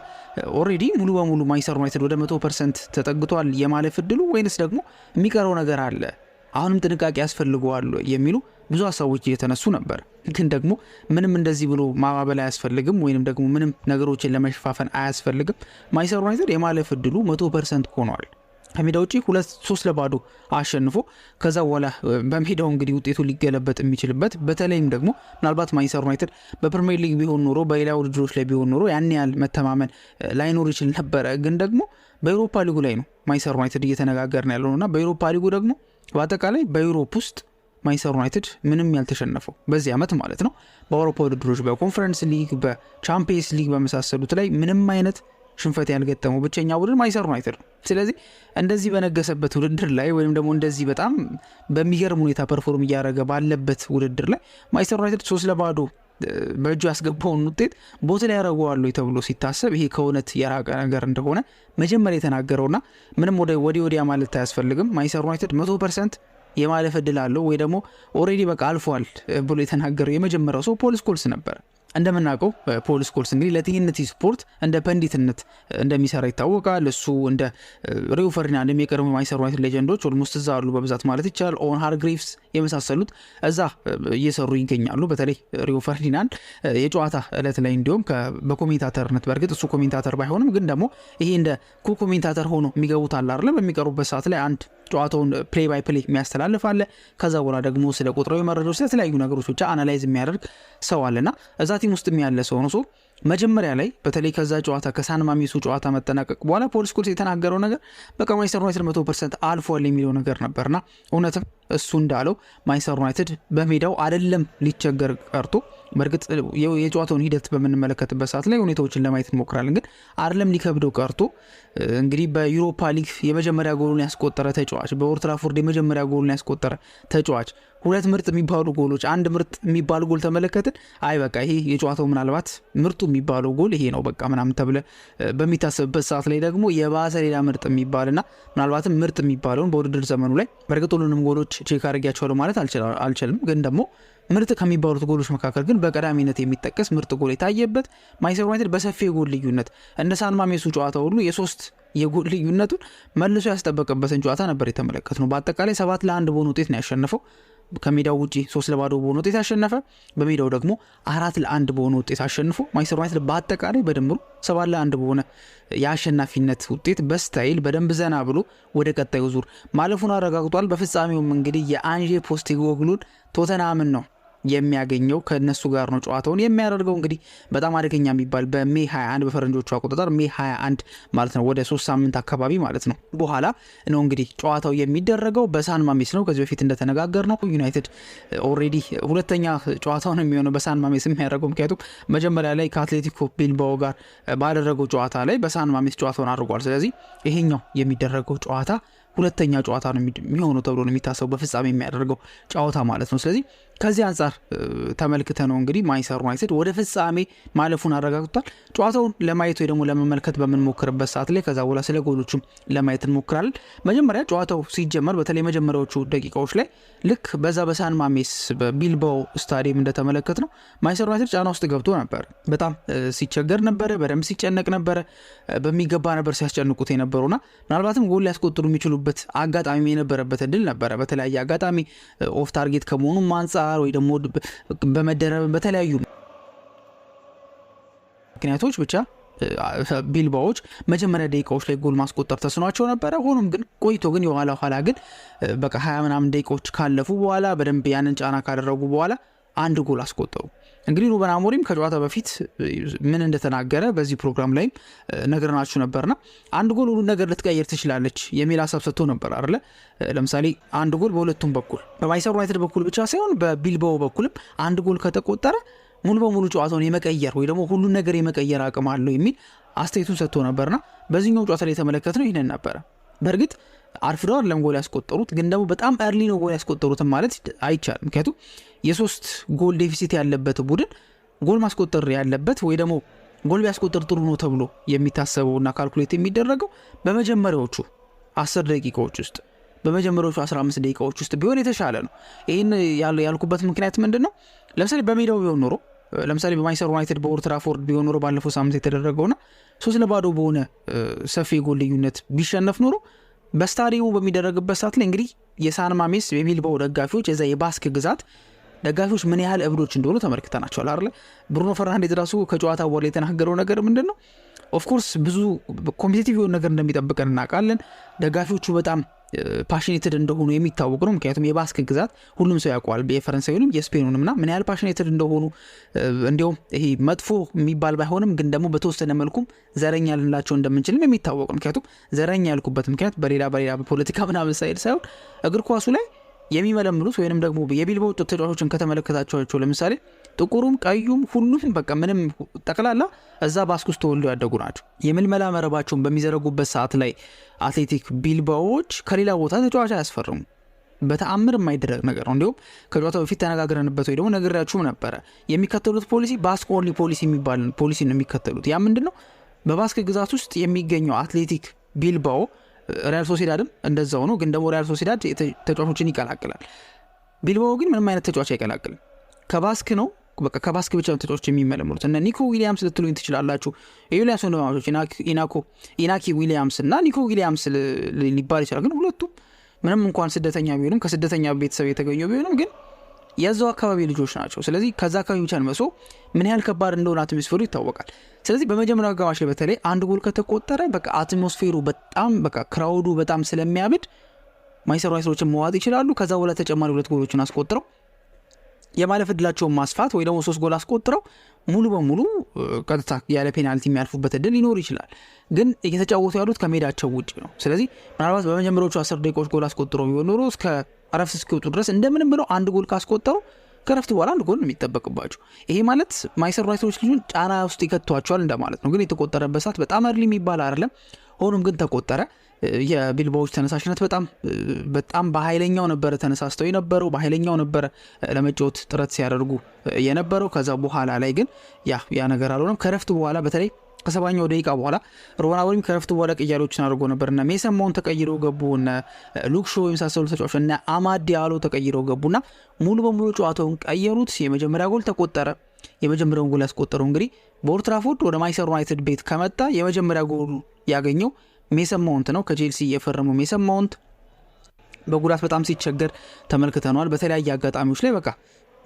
ኦሬዲ ሙሉ በሙሉ ማንቸስተር ዩናይትድ ወደ 100% ተጠግቷል የማለፍ እድሉ ወይንስ ደግሞ የሚቀረው ነገር አለ፣ አሁንም ጥንቃቄ ያስፈልገዋል የሚሉ ብዙ ሀሳቦች እየተነሱ ነበር። ግን ደግሞ ምንም እንደዚህ ብሎ ማባበል አያስፈልግም ወይንም ደግሞ ምንም ነገሮችን ለመሸፋፈን አያስፈልግም። ማንቸስተር ዩናይትድ የማለፍ እድሉ 100% ሆኗል። ከሜዳ ውጪ 2-3 አሸንፎ ከዛ በኋላ በሜዳው እንግዲህ ውጤቱ ሊገለበጥ የሚችልበት በተለይም ደግሞ ምናልባት ማንቸስተር ዩናይትድ በፕሪሚየር ሊግ ቢሆን ኖሮ በሌላ ውድድሮች ላይ ቢሆን ኖሮ ያን ያህል መተማመን ላይኖር ይችል ነበረ። ግን ደግሞ በዩሮፓ ሊጉ ላይ ነው ማንቸስተር ዩናይትድ እየተነጋገርን ያለውና በዩሮፓ ሊጉ ደግሞ በአጠቃላይ በዩሮፕ ውስጥ ማንቸስተር ዩናይትድ ምንም ያልተሸነፈው በዚህ ዓመት ማለት ነው። በአውሮፓ ውድድሮች በኮንፈረንስ ሊግ በቻምፒየንስ ሊግ በመሳሰሉት ላይ ምንም አይነት ሽንፈት ያልገጠመው ብቸኛ ቡድን ማንቸስተር ዩናይትድ ነው። ስለዚህ እንደዚህ በነገሰበት ውድድር ላይ ወይም ደግሞ እንደዚህ በጣም በሚገርም ሁኔታ ፐርፎርም እያደረገ ባለበት ውድድር ላይ ማንቸስተር ዩናይትድ 3-0 በእጁ ያስገባውን ውጤት ቦት ላይ ያደረገዋል ተብሎ ሲታሰብ ይሄ ከእውነት የራቀ ነገር እንደሆነ መጀመሪያ የተናገረውና ምንም ወዲያ ማለት አያስፈልግም። ማንቸስተር ዩናይትድ 100% የማለፍ እድል አለው ወይ ደግሞ ኦሬዲ በቃ አልፏል ብሎ የተናገረው የመጀመሪያው ሰው ፖል ስኮልስ ነበር። እንደምናውቀው ፖል ስኮልስ እንግዲህ ለቲኤንቲ ስፖርት እንደ ፐንዲትነት እንደሚሰራ ይታወቃል። እሱ እንደ ሪዮ ፈርዲናንድ የሚቀርቡ ማንቸስተር ዩናይትድ ሌጀንዶች ኦልሞስት እዛ አሉ በብዛት ማለት ይቻላል። ኦዌን ሃርግሪቭስ የመሳሰሉት እዛ እየሰሩ ይገኛሉ። በተለይ ሪዮ ፈርዲናንድ የጨዋታ እለት ላይ እንዲሁም በኮሜንታተርነት በእርግጥ እሱ ኮሜንታተር ባይሆንም ግን ደግሞ ይሄ እንደ ኮሜንታተር ሆኖ የሚገቡት አለ አይደል? በሚቀሩበት ሰዓት ላይ አንድ ጨዋታውን ፕሌይ ባይ ፕሌይ የሚያስተላልፍ አለ። ከዛ በኋላ ደግሞ ስለ ቁጥራዊ መረጃዎች ስለተለያዩ ነገሮች ብቻ አናላይዝ የሚያደርግ ሰው አለና እዛ ቲም ውስጥ ያለ ሰው ነው። መጀመሪያ ላይ በተለይ ከዛ ጨዋታ ከሳን ማሜሱ ጨዋታ መጠናቀቅ በኋላ ፖል ስኮልስ የተናገረው ነገር በቃ ማንቸስተር ዩናይትድ 100% አልፏል የሚለው ነገር ነበርና እውነትም እሱ እንዳለው ማንቸስተር ዩናይትድ በሜዳው አይደለም ሊቸገር ቀርቶ በእርግጥ የጨዋታውን ሂደት በምንመለከትበት ሰዓት ላይ ሁኔታዎችን ለማየት እንሞክራለን። ግን አይደለም ሊከብደው ቀርቶ እንግዲህ በዩሮፓ ሊግ የመጀመሪያ ጎሉን ያስቆጠረ ተጫዋች፣ በኦልድ ትራፎርድ የመጀመሪያ ጎሉን ያስቆጠረ ተጫዋች፣ ሁለት ምርጥ የሚባሉ ጎሎች፣ አንድ ምርጥ የሚባል ጎል ተመለከትን። አይ በቃ ይሄ የጨዋታው ምናልባት ምርጡ የሚባለው ጎል ይሄ ነው በቃ ምናምን ተብለ በሚታሰብበት ሰዓት ላይ ደግሞ የባሰ ሌላ ምርጥ የሚባልና ምናልባትም ምርጥ የሚባለውን በውድድር ዘመኑ ላይ በእርግጥ ሁሉንም ጎሎች ቼክ አድርጌያቸዋለሁ ማለት አልችልም። ግን ደግሞ ምርጥ ከሚባሉት ጎሎች መካከል ግን በቀዳሚነት የሚጠቀስ ምርጥ ጎል የታየበት ማንቸስተር ዩናይትድ በሰፊ የጎል ልዩነት እንደ ሳን ማሜሱ ጨዋታ ሁሉ የሶስት የጎል ልዩነቱን መልሶ ያስጠበቀበትን ጨዋታ ነበር የተመለከትነው። በአጠቃላይ 7-1 በሆነ ውጤት ነው ያሸነፈው። ከሜዳው ውጪ 3-0 በሆነ ውጤት ያሸነፈ፣ በሜዳው ደግሞ 4-1 በሆነ ውጤት አሸንፎ ማንቸስተር ዩናይትድ በአጠቃላይ በድምሩ 7-1 በሆነ የአሸናፊነት ውጤት በስታይል በደንብ ዘና ብሎ ወደ ቀጣዩ ዙር ማለፉን አረጋግጧል። በፍጻሜውም እንግዲህ የአንዤ ፖስቴኮግሉን ቶተንሃምን ነው የሚያገኘው። ከነሱ ጋር ነው ጨዋታውን የሚያደርገው። እንግዲህ በጣም አደገኛ የሚባል በሜ 21 በፈረንጆቹ አቆጣጠር ሜ 21 ማለት ነው፣ ወደ 3 ሳምንት አካባቢ ማለት ነው በኋላ ነው እንግዲህ ጨዋታው የሚደረገው። በሳን ማሜስ ነው። ከዚህ በፊት እንደተነጋገር ነው ዩናይትድ ኦሬዲ ሁለተኛ ጨዋታውን የሚሆነው በሳን ማሜስ የሚያደርገው፣ ምክንያቱም መጀመሪያ ላይ ከአትሌቲኮ ቢልባኦ ጋር ባደረገው ጨዋታ ላይ በሳን ማሜስ ጨዋታውን አድርጓል። ስለዚህ ይሄኛው የሚደረገው ጨዋታ ሁለተኛ ጨዋታ ነው የሚሆነው ተብሎ ነው የሚታሰበው፣ በፍጻሜ የሚያደርገው ጨዋታ ማለት ነው። ስለዚህ ከዚህ አንጻር ተመልክተ ነው እንግዲህ ማንቸስተር ዩናይትድ ወደ ፍጻሜ ማለፉን አረጋግጧል። ጨዋታውን ለማየት ወይ ደግሞ ለመመልከት በምንሞክርበት ሰዓት ላይ ከዛ በኋላ ስለ ጎሎቹም ለማየት እንሞክራለን። መጀመሪያ ጨዋታው ሲጀመር በተለይ መጀመሪያዎቹ ደቂቃዎች ላይ ልክ በዛ በሳን ማሜስ በቢልባኦ ስታዲየም እንደተመለከት ነው ማንቸስተር ዩናይትድ ጫና ውስጥ ገብቶ ነበር። በጣም ሲቸገር ነበረ፣ በደንብ ሲጨነቅ ነበረ፣ በሚገባ ነበር ሲያስጨንቁት የነበሩና ምናልባትም ጎል ሊያስቆጥሩ የሚችሉበት አጋጣሚ የነበረበት እድል ነበረ። በተለያየ አጋጣሚ ኦፍ ታርጌት ከመሆኑም አንጻር ወይ ደግሞ በመደረብ በተለያዩ ምክንያቶች ብቻ ቢልባዎች መጀመሪያ ደቂቃዎች ላይ ጎል ማስቆጠር ተስኗቸው ነበረ። ሆኖም ግን ቆይቶ ግን የኋላ ግን በቃ 20 ምናምን ደቂቃዎች ካለፉ በኋላ በደንብ ያንን ጫና ካደረጉ በኋላ አንድ ጎል አስቆጠሩ። እንግዲህ ሩበን አሞሪም ከጨዋታ በፊት ምን እንደተናገረ በዚህ ፕሮግራም ላይም ነገርናችሁ ነበርና አንድ ጎል ሁሉ ነገር ልትቀይር ትችላለች የሚል ሀሳብ ሰጥቶ ነበር አይደለ? ለምሳሌ አንድ ጎል በሁለቱም በኩል በማንቸስተር ዩናይትድ በኩል ብቻ ሳይሆን በቢልባኦ በኩልም አንድ ጎል ከተቆጠረ ሙሉ በሙሉ ጨዋታውን የመቀየር ወይ ደግሞ ሁሉን ነገር የመቀየር አቅም አለው የሚል አስተያየቱን ሰጥቶ ነበርና በዚህኛው ጨዋታ ላይ የተመለከትነው ይሄንን ነበረ። በእርግጥ አርፍደው አይደለም ጎል ያስቆጠሩት፣ ግን ደግሞ በጣም እርሊ ነው ጎል ያስቆጠሩትን ማለት አይቻልም። ምክንያቱም የ3 ጎል ዴፊሲት ያለበት ቡድን ጎል ማስቆጠር ያለበት ወይ ደግሞ ጎል ቢያስቆጠር ጥሩ ነው ተብሎ የሚታሰበውና ካልኩሌት የሚደረገው በመጀመሪያዎቹ 10 ደቂቃዎች ውስጥ በመጀመሪያዎቹ 15 ደቂቃዎች ውስጥ ቢሆን የተሻለ ነው። ይህን ያልኩበት ምክንያት ምንድን ነው? ለምሳሌ በሜዳው ቢሆን ኖሮ ለምሳሌ በማንቸስተር ዩናይትድ በኦልድ ትራፎርድ ቢሆን ኖሮ ባለፈው ሳምንት የተደረገውና 3-0 በሆነ ሰፊ ጎል ልዩነት ቢሸነፍ ኖሮ በስታዲየሙ በሚደረግበት ሰዓት ላይ እንግዲህ የሳን ማሜስ የቢልባኦ ደጋፊዎች የዛ የባስክ ግዛት ደጋፊዎች ምን ያህል እብዶች እንደሆኑ ተመልክተናቸዋል አይደል? ብሩኖ ፈርናንዴዝ ራሱ ከጨዋታ በኋላ የተናገረው ነገር ምንድነው? ኦፍኮርስ ብዙ ኮምፒቲቲቭ የሆነ ነገር እንደሚጠብቀን እናውቃለን። ደጋፊዎቹ በጣም ፓሽኔትድ እንደሆኑ የሚታወቅ ነው። ምክንያቱም የባስክ ግዛት ሁሉም ሰው ያውቀዋል፣ የፈረንሳዩንም የስፔኑንምና ምን ያህል ፓሽኔትድ እንደሆኑ እንዲሁም ይሄ መጥፎ የሚባል ባይሆንም ግን ደግሞ በተወሰነ መልኩም ዘረኛ ልንላቸው እንደምንችልም የሚታወቅ ነው። ምክንያቱም ዘረኛ ያልኩበት ምክንያት በሌላ በፖለቲካ ምናምን ሳይድ ሳይሆን እግር ኳሱ ላይ የሚመለምሉት ወይንም ደግሞ የቢልባኦ ተጫዋቾችን ከተመለከታቸው ለምሳሌ ጥቁሩም ቀዩም ሁሉም በቃ ምንም ጠቅላላ እዛ ባስክ ውስጥ ተወልደው ያደጉ ናቸው። የምልመላ መረባቸውን በሚዘረጉበት ሰዓት ላይ አትሌቲክ ቢልባዎች ከሌላ ቦታ ተጫዋች አያስፈርሙ። በተአምር የማይደረግ ነገር ነው። እንዲሁም ከጨዋታው በፊት ተነጋግረንበት ወይ ደግሞ ነግሬያችሁም ነበረ። የሚከተሉት ፖሊሲ ባስክ ኦንሊ ፖሊሲ የሚባል ፖሊሲ ነው የሚከተሉት። ያ ምንድነው? በባስክ ግዛት ውስጥ የሚገኘው አትሌቲክ ቢልባኦ ሪያል ሶሲዳድም እንደዛው ነው። ግን ደግሞ ሪያል ሶሲዳድ ተጫዋቾችን ይቀላቅላል። ቢልባኦ ግን ምንም አይነት ተጫዋች አይቀላቅልም። ከባስክ ነው በቃ ከባስክ ብቻ ተጫዋቾች የሚመለምሉት። እነ ኒኮ ዊሊያምስ ልትሉኝ ትችላላችሁ። የዊሊያምስ ወንድማማቾች ኢናኪ ዊሊያምስ እና ኒኮ ዊሊያምስ ሊባል ይችላል። ግን ሁለቱም ምንም እንኳን ስደተኛ ቢሆንም ከስደተኛ ቤተሰብ የተገኙ ቢሆንም ግን የዛው አካባቢ ልጆች ናቸው። ስለዚህ ከዛ አካባቢ ብቻ መሶ ምን ያህል ከባድ እንደሆነ አትሞስፌሩ ይታወቃል። ስለዚህ በመጀመሪያው አጋማሽ ላይ በተለይ አንድ ጎል ከተቆጠረ በቃ አትሞስፌሩ በጣም በቃ ክራውዱ በጣም ስለሚያብድ ማንቸስተር ዩናይትዶችን መዋጥ ይችላሉ። ከዛ በኋላ ተጨማሪ 2 ጎሎችን አስቆጥረው የማለፍ እድላቸውን ማስፋት ወይ ደግሞ 3 ጎል አስቆጥረው ሙሉ በሙሉ ቀጥታ ያለ ፔናልቲ የሚያልፉበት እድል ሊኖር ይችላል። ግን እየተጫወቱ ያሉት ከሜዳቸው ውጭ ነው። ስለዚህ ምናልባት በመጀመሪያዎቹ 10 ደቂቃዎች ጎል አስቆጥረው ቢሆን ኖሮ እስከ አረፍት እስኪወጡ ድረስ እንደምንም ብለው አንድ ጎል ካስቆጠሩ ከረፍት በኋላ አንድ ጎል ነው የሚጠበቅባቸው። ይሄ ማለት ማንቸስተር ዩናይትዶች ልጁን ጫና ውስጥ ይከቷቸዋል እንደማለት ነው። ግን የተቆጠረበት ሰዓት በጣም እርሊ የሚባል አይደለም። ሆኖም ግን ተቆጠረ። የቢልባዎች ተነሳሽነት በጣም በኃይለኛው ነበረ ተነሳስተው የነበረው፣ በኃይለኛው ነበረ ለመጫወት ጥረት ሲያደርጉ የነበረው። ከዛ በኋላ ላይ ግን ያ ነገር አልሆነም። ከረፍት በኋላ በተለይ ከ70ኛው ደቂቃ በኋላ ሩበን አሞሪም ከረፍት በኋላ ቅያሬዎችን አድርጎ ነበርና ሜሰን ማውንት ተቀይረው ገቡ፣ እነ ሉክ ሾው የመሳሰሉ ተጫዋቾች እነ አማድ ዲያሎ ተቀይረው ገቡና ሙሉ በሙሉ ጨዋታውን ቀየሩት። የመጀመሪያ ጎል ተቆጠረ። የመጀመሪያውን ጎል ያስቆጠረው እንግዲህ በኦልድ ትራፎርድ ወደ ማንቸስተር ዩናይትድ ቤት ከመጣ የመጀመሪያ ጎል ያገኘው ሜሰን ማውንት ነው። ከቼልሲ የፈረመው ሜሰን ማውንት በጉዳት በጣም ሲቸገር ተመልክተናል። በተለያየ አጋጣሚዎች ላይ በቃ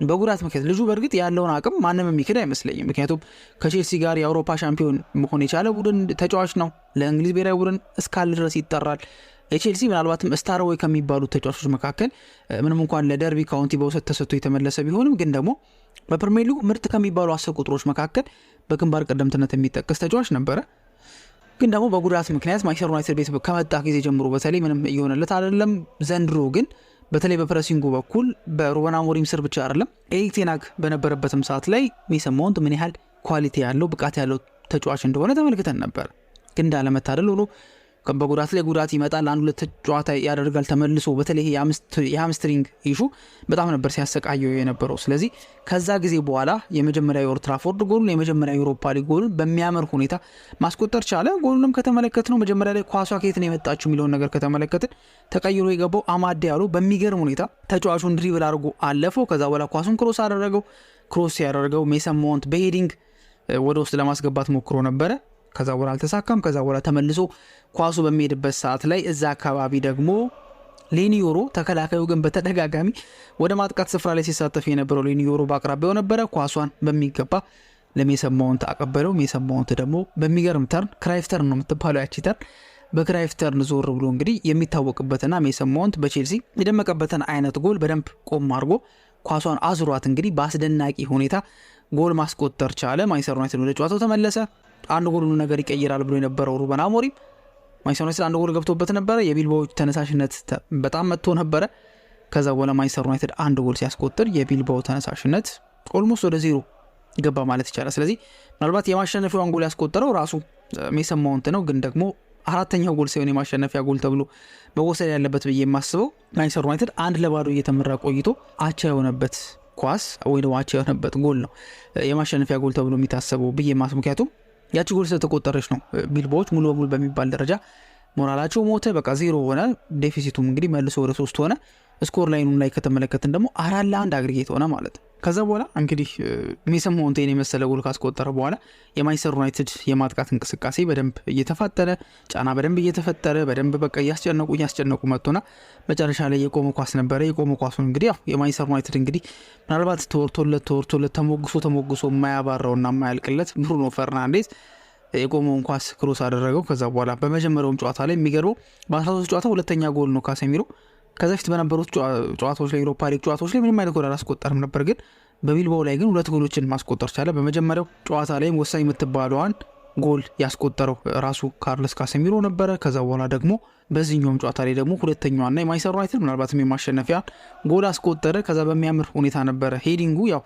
በጉዳት ምክንያት ልጁ በእርግጥ ያለውን አቅም ማንም የሚክድ አይመስለኝም። ምክንያቱም ከቼልሲ ጋር የአውሮፓ ሻምፒዮን መሆን የቻለ ቡድን ተጫዋች ነው። ለእንግሊዝ ብሔራዊ ቡድን እስካለ ድረስ ይጠራል። የቼልሲ ምናልባትም ስታርዌይ ከሚባሉት ተጫዋቾች መካከል ምንም እንኳን ለደርቢ ካውንቲ በውሰት ተሰጥቶ የተመለሰ ቢሆንም ግን ደግሞ በፕሪሚየር ሊጉ ምርጥ ከሚባሉ 10 ቁጥሮች መካከል በግንባር ቀደምትነት የሚጠቀስ ተጫዋች ነበረ። ግን ደግሞ በጉዳት ምክንያት ማንቸስተር ዩናይትድ ቤት ከመጣ ጊዜ ጀምሮ በተለይ ምንም እየሆነለት አይደለም። ዘንድሮ ግን በተለይ በፕሬሲንጉ በኩል በሩበን አሞሪም ስር ብቻ አይደለም ኤሪክ ቴን ሃግ በነበረበትም ሰዓት ላይ ሜሰን ማውንት ምን ያህል ኳሊቲ ያለው ብቃት ያለው ተጫዋች እንደሆነ ተመልክተን ነበር። ግን እንዳለመታደል ሆኖ በጉዳት ላይ ጉዳት ይመጣል፣ አንድ ሁለት ጨዋታ ያደርጋል ተመልሶ። በተለይ የሃምስትሪንግ ኢሹ በጣም ነበር ሲያሰቃየው የነበረው። ስለዚህ ከዛ ጊዜ በኋላ የመጀመሪያ የኦልድ ትራፎርድ ጎሉን የመጀመሪያ የዩሮፓ ሊግ ጎሉን በሚያምር ሁኔታ ማስቆጠር ቻለ። ጎሉንም ከተመለከት ነው መጀመሪያ ላይ ኳሷ ከየት ነው የመጣችው የሚለውን ነገር ከተመለከትን ተቀይሮ የገባው አማድ ዲያሎ በሚገርም ሁኔታ ተጫዋቹን ድሪብል አድርጎ አለፈው። ከዛ በኋላ ኳሱን ክሮስ አደረገው። ክሮስ ያደረገው ሜሰን ማውንት በሄዲንግ ወደ ውስጥ ለማስገባት ሞክሮ ነበረ። ከዛ በኋላ አልተሳካም። ከዛ በኋላ ተመልሶ ኳሱ በሚሄድበት ሰዓት ላይ እዛ አካባቢ ደግሞ ሌኒዮሮ ተከላካዩ ግን በተደጋጋሚ ወደ ማጥቃት ስፍራ ላይ ሲሳተፍ የነበረው ሌኒዮሮ በአቅራቢያው ነበረ። ኳሷን በሚገባ ለሜሰን ማውንት አቀበለው። ሜሰን ማውንት ደግሞ በሚገርም ተርን ክራይፍ ተርን ነው የምትባለው ያቺ ተርን በክራይፍ ተርን ዞር ብሎ እንግዲህ የሚታወቅበትና ሜሰን ማውንት በቼልሲ የደመቀበትን አይነት ጎል በደንብ ቆም አድርጎ ኳሷን አዝሯት እንግዲህ በአስደናቂ ሁኔታ ጎል ማስቆጠር ቻለ። ማንቸስተር ዩናይትድ ወደ ጨዋታው ተመለሰ። አንድ ጎል ሁሉ ነገር ይቀይራል ብሎ የነበረው ሩበን አሞሪም ማንቸስተር ዩናይትድ አንድ ጎል ገብቶበት ነበረ። የቢልባኦ ተነሳሽነት በጣም መጥቶ ነበረ። ከዛ በኋላ ማንቸስተር ዩናይትድ አንድ ጎል ሲያስቆጥር የቢልባኦ ተነሳሽነት ኦልሞስት ወደ ዜሮ ገባ ማለት ይቻላል። ስለዚህ ምናልባት የማሸነፊያውን ጎል ያስቆጠረው ራሱ ሜሰን ማውንት ነው፣ ግን ደግሞ አራተኛው ጎል ሳይሆን የማሸነፊያ ጎል ተብሎ መወሰድ ያለበት ብዬ የማስበው ማንቸስተር ዩናይትድ 1-2 እየተመራ ቆይቶ አቻ የሆነበት ኳስ ወይ ደግሞ አቻ የሆነበት ጎል ነው የማሸነፊያ ጎል ተብሎ የሚታሰበው ብዬ ማስበው። ምክንያቱም ያቺ ጎል ስለተቆጠረች ነው ቢልባዎች ሙሉ በሙሉ በሚባል ደረጃ ሞራላቸው ሞተ። በቃ ዜሮ ሆነ። ዴፊሲቱም እንግዲህ መልሶ ወደ 3 ሆነ። ስኮር ላይኑም ላይ ከተመለከትን ደግሞ 4-1 አግሪጌት ሆነ ማለት ነው። ከዛ በኋላ እንግዲህ ሜሰን ማውንቴን የመሰለ ጎል ካስቆጠረ በኋላ የማንቸስተር ዩናይትድ የማጥቃት እንቅስቃሴ በደንብ እየተፋጠነ ጫና በደንብ እየተፈጠረ በደንብ በቃ እያስጨነቁ መጥቶና መጨረሻ ላይ የቆመ ኳስ ነበረ። የቆመ ኳሱን እንግዲህ ያው የማንቸስተር ዩናይትድ እንግዲህ ምናልባት ተወርቶለት ተሞግሶ የማያባራውና የማያልቅለት ብሩኖ ፈርናንዴዝ የቆመውን ኳስ ክሮስ አደረገው። ከዛ በኋላ በመጀመሪያውም ጨዋታ ላይ የሚገርመው በ13 ጨዋታ ሁለተኛ ጎል ነው ካሴሚሮ። ከዛ ፊት በነበሩት ጨዋታዎች ላይ ዩሮፓ ሊግ ጨዋታዎች ላይ ምንም አይነት ጎል አላስቆጠርም ነበር፣ ግን በቢልባኦ ላይ ግን 2 ጎሎችን ማስቆጠር ቻለ። በመጀመሪያው ጨዋታ ላይም ወሳኝ የምትባለዋን ጎል ያስቆጠረው ራሱ ካርለስ ካሴሚሮ ነበረ። ከዛ በኋላ ደግሞ በዚህኛውም ጨዋታ ላይ ደግሞ ሁለተኛዋና የማንቸስተር ዩናይትድ ምናልባትም የማሸነፊያ ጎል አስቆጠረ። ከዛ በሚያምር ሁኔታ ነበረ። ሄዲንጉ ያው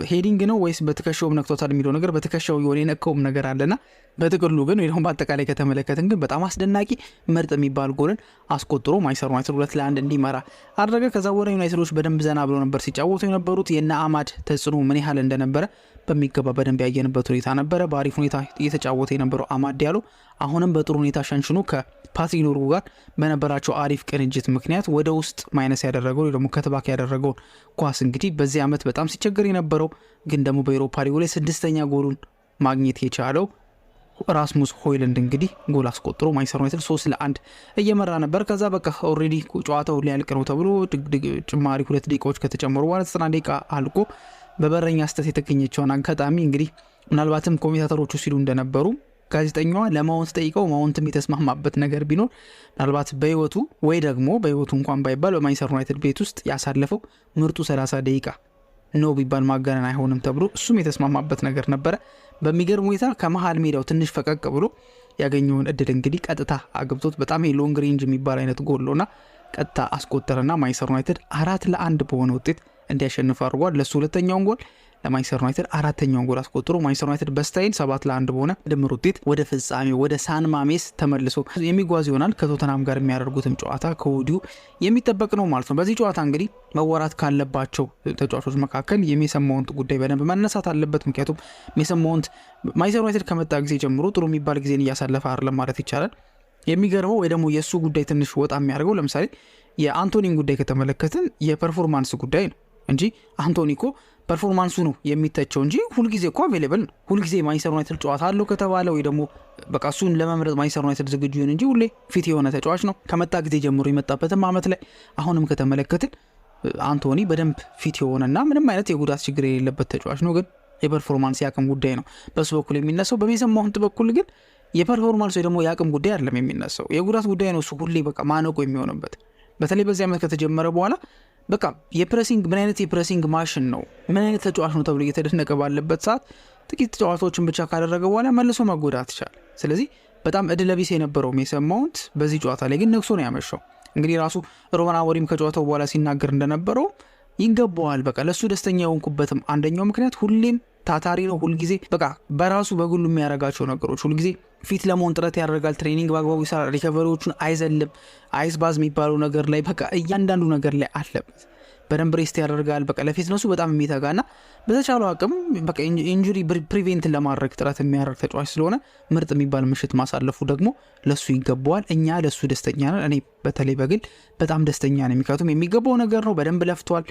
ሄዲንግ ነው ወይስ በትከሻውም ነክቶታል የሚለው ነገር በትከሻው የሆነ የነካውም ነገር አለና በጥቅሉ ግን ወይ ደግሞ በአጠቃላይ ከተመለከትን ግን በጣም አስደናቂ ምርጥ የሚባል ጎልን አስቆጥሮ ማንቸስተር ዩናይትድ 2-1 እንዲመራ አደረገ። ከዛ በኋላ ዩናይትዶች በደንብ ዘና ብሎ ነበር ሲጫወቱ የነበሩት። የነ አማድ ተጽዕኖ ምን ያህል እንደነበረ በሚገባ በደንብ ያየንበት ሁኔታ ነበረ። በአሪፍ ሁኔታ እየተጫወተ የነበረው አማድ ዲያሎ አሁንም በጥሩ ሁኔታ ሸንሽኖ ከፓትሪክ ዶርጉ ጋር በነበራቸው አሪፍ ቅንጅት ምክንያት ወደ ውስጥ ማይነስ ያደረገው ወይ ደግሞ ከትባክ ያደረገውን ኳስ እንግዲህ በዚህ ዓመት በጣም ሲቸገር የነበረው ግን ደግሞ በኤሮፓ ሊግ ላይ 6ኛ ጎሉን ማግኘት የቻለው ራስሙስ ሆይለንድ እንግዲህ ጎል አስቆጥሮ ማንቸስተር ዩናይትድ 3-1 እየመራ ነበር። ከዛ በቃ ኦልሬዲ ጨዋታው ሊያልቅ ነው ተብሎ ጭማሪ 2 ደቂቃዎች ከተጨመሩ በኋላ 90 ደቂቃ አልቆ በበረኛ ስተት የተገኘችውን አጋጣሚ እንግዲህ ምናልባትም ኮሜንታተሮቹ ሲሉ እንደነበሩ ጋዜጠኛዋ ለማውንት ጠይቀው ማውንትም የተስማማበት ነገር ቢኖር ምናልባት በህይወቱ ወይ ደግሞ በህይወቱ እንኳን ባይባል በማንቸስተር ዩናይትድ ቤት ውስጥ ያሳለፈው ምርጡ 30 ደቂቃ ነው ቢባል ማጋነን አይሆንም ተብሎ እሱም የተስማማበት ነገር ነበረ። በሚገርም ሁኔታ ከመሃል ሜዳው ትንሽ ፈቀቅ ብሎ ያገኘውን እድል እንግዲህ ቀጥታ አግብቶት በጣም የሎንግ ሬንጅ የሚባል አይነት ጎል ነውና ቀጥታ አስቆጠረና ማንቸስተር ዩናይትድ 4-1 በሆነ ውጤት እንዲያሸንፍ አድርጓል። ለሱ ሁለተኛውን ጎል ለማንቸስተር ዩናይትድ አራተኛውን ጎል አስቆጥሮ ማንቸስተር ዩናይትድ በስታይል 7-1 በሆነ ድምር ውጤት ወደ ፍጻሜው ወደ ሳን ማሜስ ተመልሶ የሚጓዝ ይሆናል። ከቶተናም ጋር የሚያደርጉትም ጨዋታ ከወዲሁ የሚጠበቅ ነው ማለት ነው። በዚህ ጨዋታ እንግዲህ መወራት ካለባቸው ተጫዋቾች መካከል የሜሰን ማውንት ጉዳይ በደንብ መነሳት አለበት። ምክንያቱም ሜሰን ማውንት ማንቸስተር ዩናይትድ ከመጣ ጊዜ ጀምሮ ጥሩ የሚባል ጊዜን እያሳለፈ አይደለም ማለት ይቻላል። የሚገርመው ወይ ደግሞ የእሱ ጉዳይ ትንሽ ወጣ የሚያደርገው ለምሳሌ የአንቶኒን ጉዳይ ከተመለከትን የፐርፎርማንስ ጉዳይ ነው እንጂ አንቶኒ እኮ ፐርፎርማንሱ ነው የሚተቸው እንጂ ሁልጊዜ እኮ አቬሌብል ነው። ሁልጊዜ ማንቸስተር ዩናይትድ ጨዋታ አለው ከተባለ ወይ ደግሞ በቃ እሱን ለመምረጥ ማንቸስተር ዩናይትድ ዝግጁ ይሁን እንጂ ሁሌ ፊት የሆነ ተጫዋች ነው። ከመጣ ጊዜ ጀምሮ የመጣበትም ዓመት ላይ አሁንም ከተመለከትን አንቶኒ በደንብ ፊት የሆነና ምንም አይነት የጉዳት ችግር የሌለበት ተጫዋች ነው። ግን የፐርፎርማንስ የአቅም ጉዳይ ነው በሱ በኩል የሚነሳው። በሜሰን ማውንት በኩል ግን የፐርፎርማንስ ወይ ደግሞ የአቅም ጉዳይ አይደለም የሚነሳው፣ የጉዳት ጉዳይ ነው። እሱ ሁሌ በቃ ማነቆ የሚሆንበት በተለይ በዚህ ዓመት ከተጀመረ በኋላ በቃ የፕሬሲንግ ምን አይነት የፕሬሲንግ ማሽን ነው ምን አይነት ተጫዋች ነው ተብሎ እየተደነቀ ባለበት ሰዓት ጥቂት ጨዋታዎችን ብቻ ካደረገ በኋላ መልሶ መጎዳት ይችላል። ስለዚህ በጣም እድለቢስ የነበረው ሜሰን ማውንት በዚህ ጨዋታ ላይ ግን ነክሶ ነው ያመሻው። እንግዲህ ራሱ ሩበን አሞሪም ከጨዋታው በኋላ ሲናገር እንደነበረው ይገባዋል። በቃ ለሱ ደስተኛ የሆንኩበትም አንደኛው ምክንያት ሁሌም ታታሪ ነው። ሁልጊዜ በቃ በራሱ በግሉ የሚያደርጋቸው ነገሮች ሁልጊዜ ፊት ለመሆን ጥረት ያደርጋል። ትሬኒንግ በአግባቡ ይሰራል። ሪከቨሪዎቹን አይዘልም። አይስ ባዝ የሚባለው ነገር ላይ በቃ እያንዳንዱ ነገር ላይ አለበት። በደንብ ሬስት ያደርጋል። በቃ ለፊትነሱ በጣም የሚተጋና በተቻለው አቅም በቃ ኢንጁሪ ፕሪቬንት ለማድረግ ጥረት የሚያደርግ ተጫዋች ስለሆነ ምርጥ የሚባል ምሽት ማሳለፉ ደግሞ ለሱ ይገባዋል። እኛ ለሱ ደስተኛ ነን። እኔ በተለይ በግል በጣም ደስተኛ ነኝ። ምክንያቱም የሚገባው ነገር ነው። በደንብ ለፍቷል።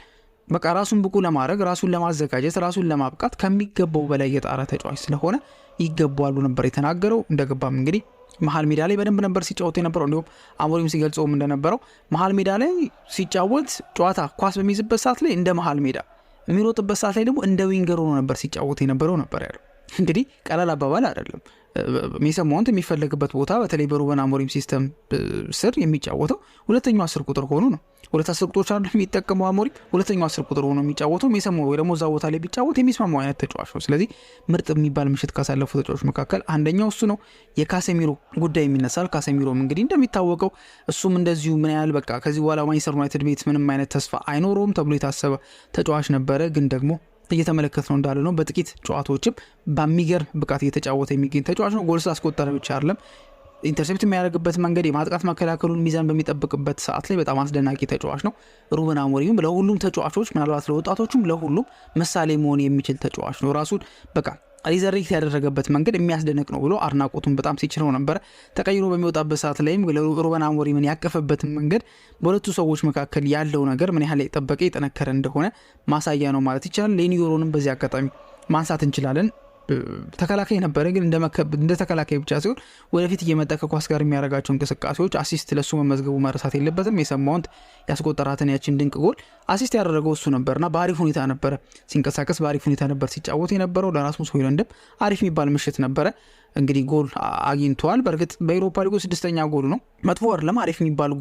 በቃ ራሱን ብቁ ለማድረግ ራሱን ለማዘጋጀት ራሱን ለማብቃት ከሚገባው በላይ የጣረ ተጫዋች ስለሆነ ይገባዋሉ ነበር የተናገረው። እንደገባም እንግዲህ መሀል ሜዳ ላይ በደንብ ነበር ሲጫወት የነበረው። እንዲሁም አሞሪም ሲገልጸውም እንደነበረው መሀል ሜዳ ላይ ሲጫወት ጨዋታ ኳስ በሚይዝበት ሰዓት ላይ እንደ መሀል ሜዳ የሚሮጥበት ሰዓት ላይ ደግሞ እንደ ዊንገር ሆኖ ነበር ሲጫወት የነበረው ነበር ያለው። እንግዲህ ቀላል አባባል አይደለም። ሜሰን ማውንት የሚፈለግበት ቦታ በተለይ በሩበን አሞሪም ሲስተም ስር የሚጫወተው ሁለተኛው 10 ቁጥር ሆኖ ነው። ሁለት 10 ቁጥሮች አሉ የሚጠቀመው አሞሪም፣ ሁለተኛው 10 ቁጥር ሆኖ የሚጫወተው ሜሰን ማውንት ወይ ደግሞ እዛ ቦታ ላይ ቢጫወት የሚስማማው አይነት ተጫዋች ነው። ስለዚህ ምርጥ የሚባል ምሽት ካሳለፉ ተጫዋቾች መካከል አንደኛው እሱ ነው። የካሴሚሮ ጉዳይ የሚነሳል። ካሴሚሮም እንግዲህ እንደሚታወቀው እሱም እንደዚሁ ምን ያህል በቃ ከዚህ በኋላ ማንቸስተር ዩናይትድ ቤት ምንም አይነት ተስፋ አይኖረውም ተብሎ የታሰበ ተጫዋች ነበረ። ግን ደግሞ እየተመለከት ነው እንዳለ ነው። በጥቂት ጨዋታዎችም በሚገርም ብቃት እየተጫወተ የሚገኝ ተጫዋች ነው። ጎል ስላስቆጠረ ብቻ አይደለም፣ ኢንተርሴፕት የሚያደርግበት መንገድ የማጥቃት መከላከሉን ሚዛን በሚጠብቅበት ሰዓት ላይ በጣም አስደናቂ ተጫዋች ነው። ሩበን አሞሪም ለሁሉም ተጫዋቾች ምናልባት ለወጣቶቹም ለሁሉም ምሳሌ መሆን የሚችል ተጫዋች ነው። ራሱን በቃ ሪዘሬክት ያደረገበት መንገድ የሚያስደንቅ ነው ብሎ አድናቆቱን በጣም ሲችለው ነበረ። ተቀይሮ በሚወጣበት ሰዓት ላይም ሩበን አሞሪምን ያቀፈበትን መንገድ በሁለቱ ሰዎች መካከል ያለው ነገር ምን ያህል የጠበቀ የጠነከረ እንደሆነ ማሳያ ነው ማለት ይቻላል። ሌኒዮሮንም በዚህ አጋጣሚ ማንሳት እንችላለን። ተከላካይ ነበረ፣ ግን እንደ ተከላካይ ብቻ ሲሆን ወደፊት እየመጣ ከኳስ ጋር የሚያደርጋቸው እንቅስቃሴዎች አሲስት ለሱ መመዝገቡ መረሳት የለበትም። ሜሰን ማውንት ያስቆጠራትን ያችን ድንቅ ጎል አሲስት ያደረገው እሱ ነበርና በአሪፍ ሁኔታ ነበረ ሲንቀሳቀስ፣ በአሪፍ ሁኔታ ነበር ሲጫወት የነበረው። ለራስሙስ ሆይሉንድም አሪፍ የሚባል ምሽት ነበረ። እንግዲህ ጎል አግኝተዋል። በእርግጥ በአውሮፓ ሊጉ 6ኛ ጎሉ ነው። መጥፎ አይደለም፣ አሪፍ የሚባል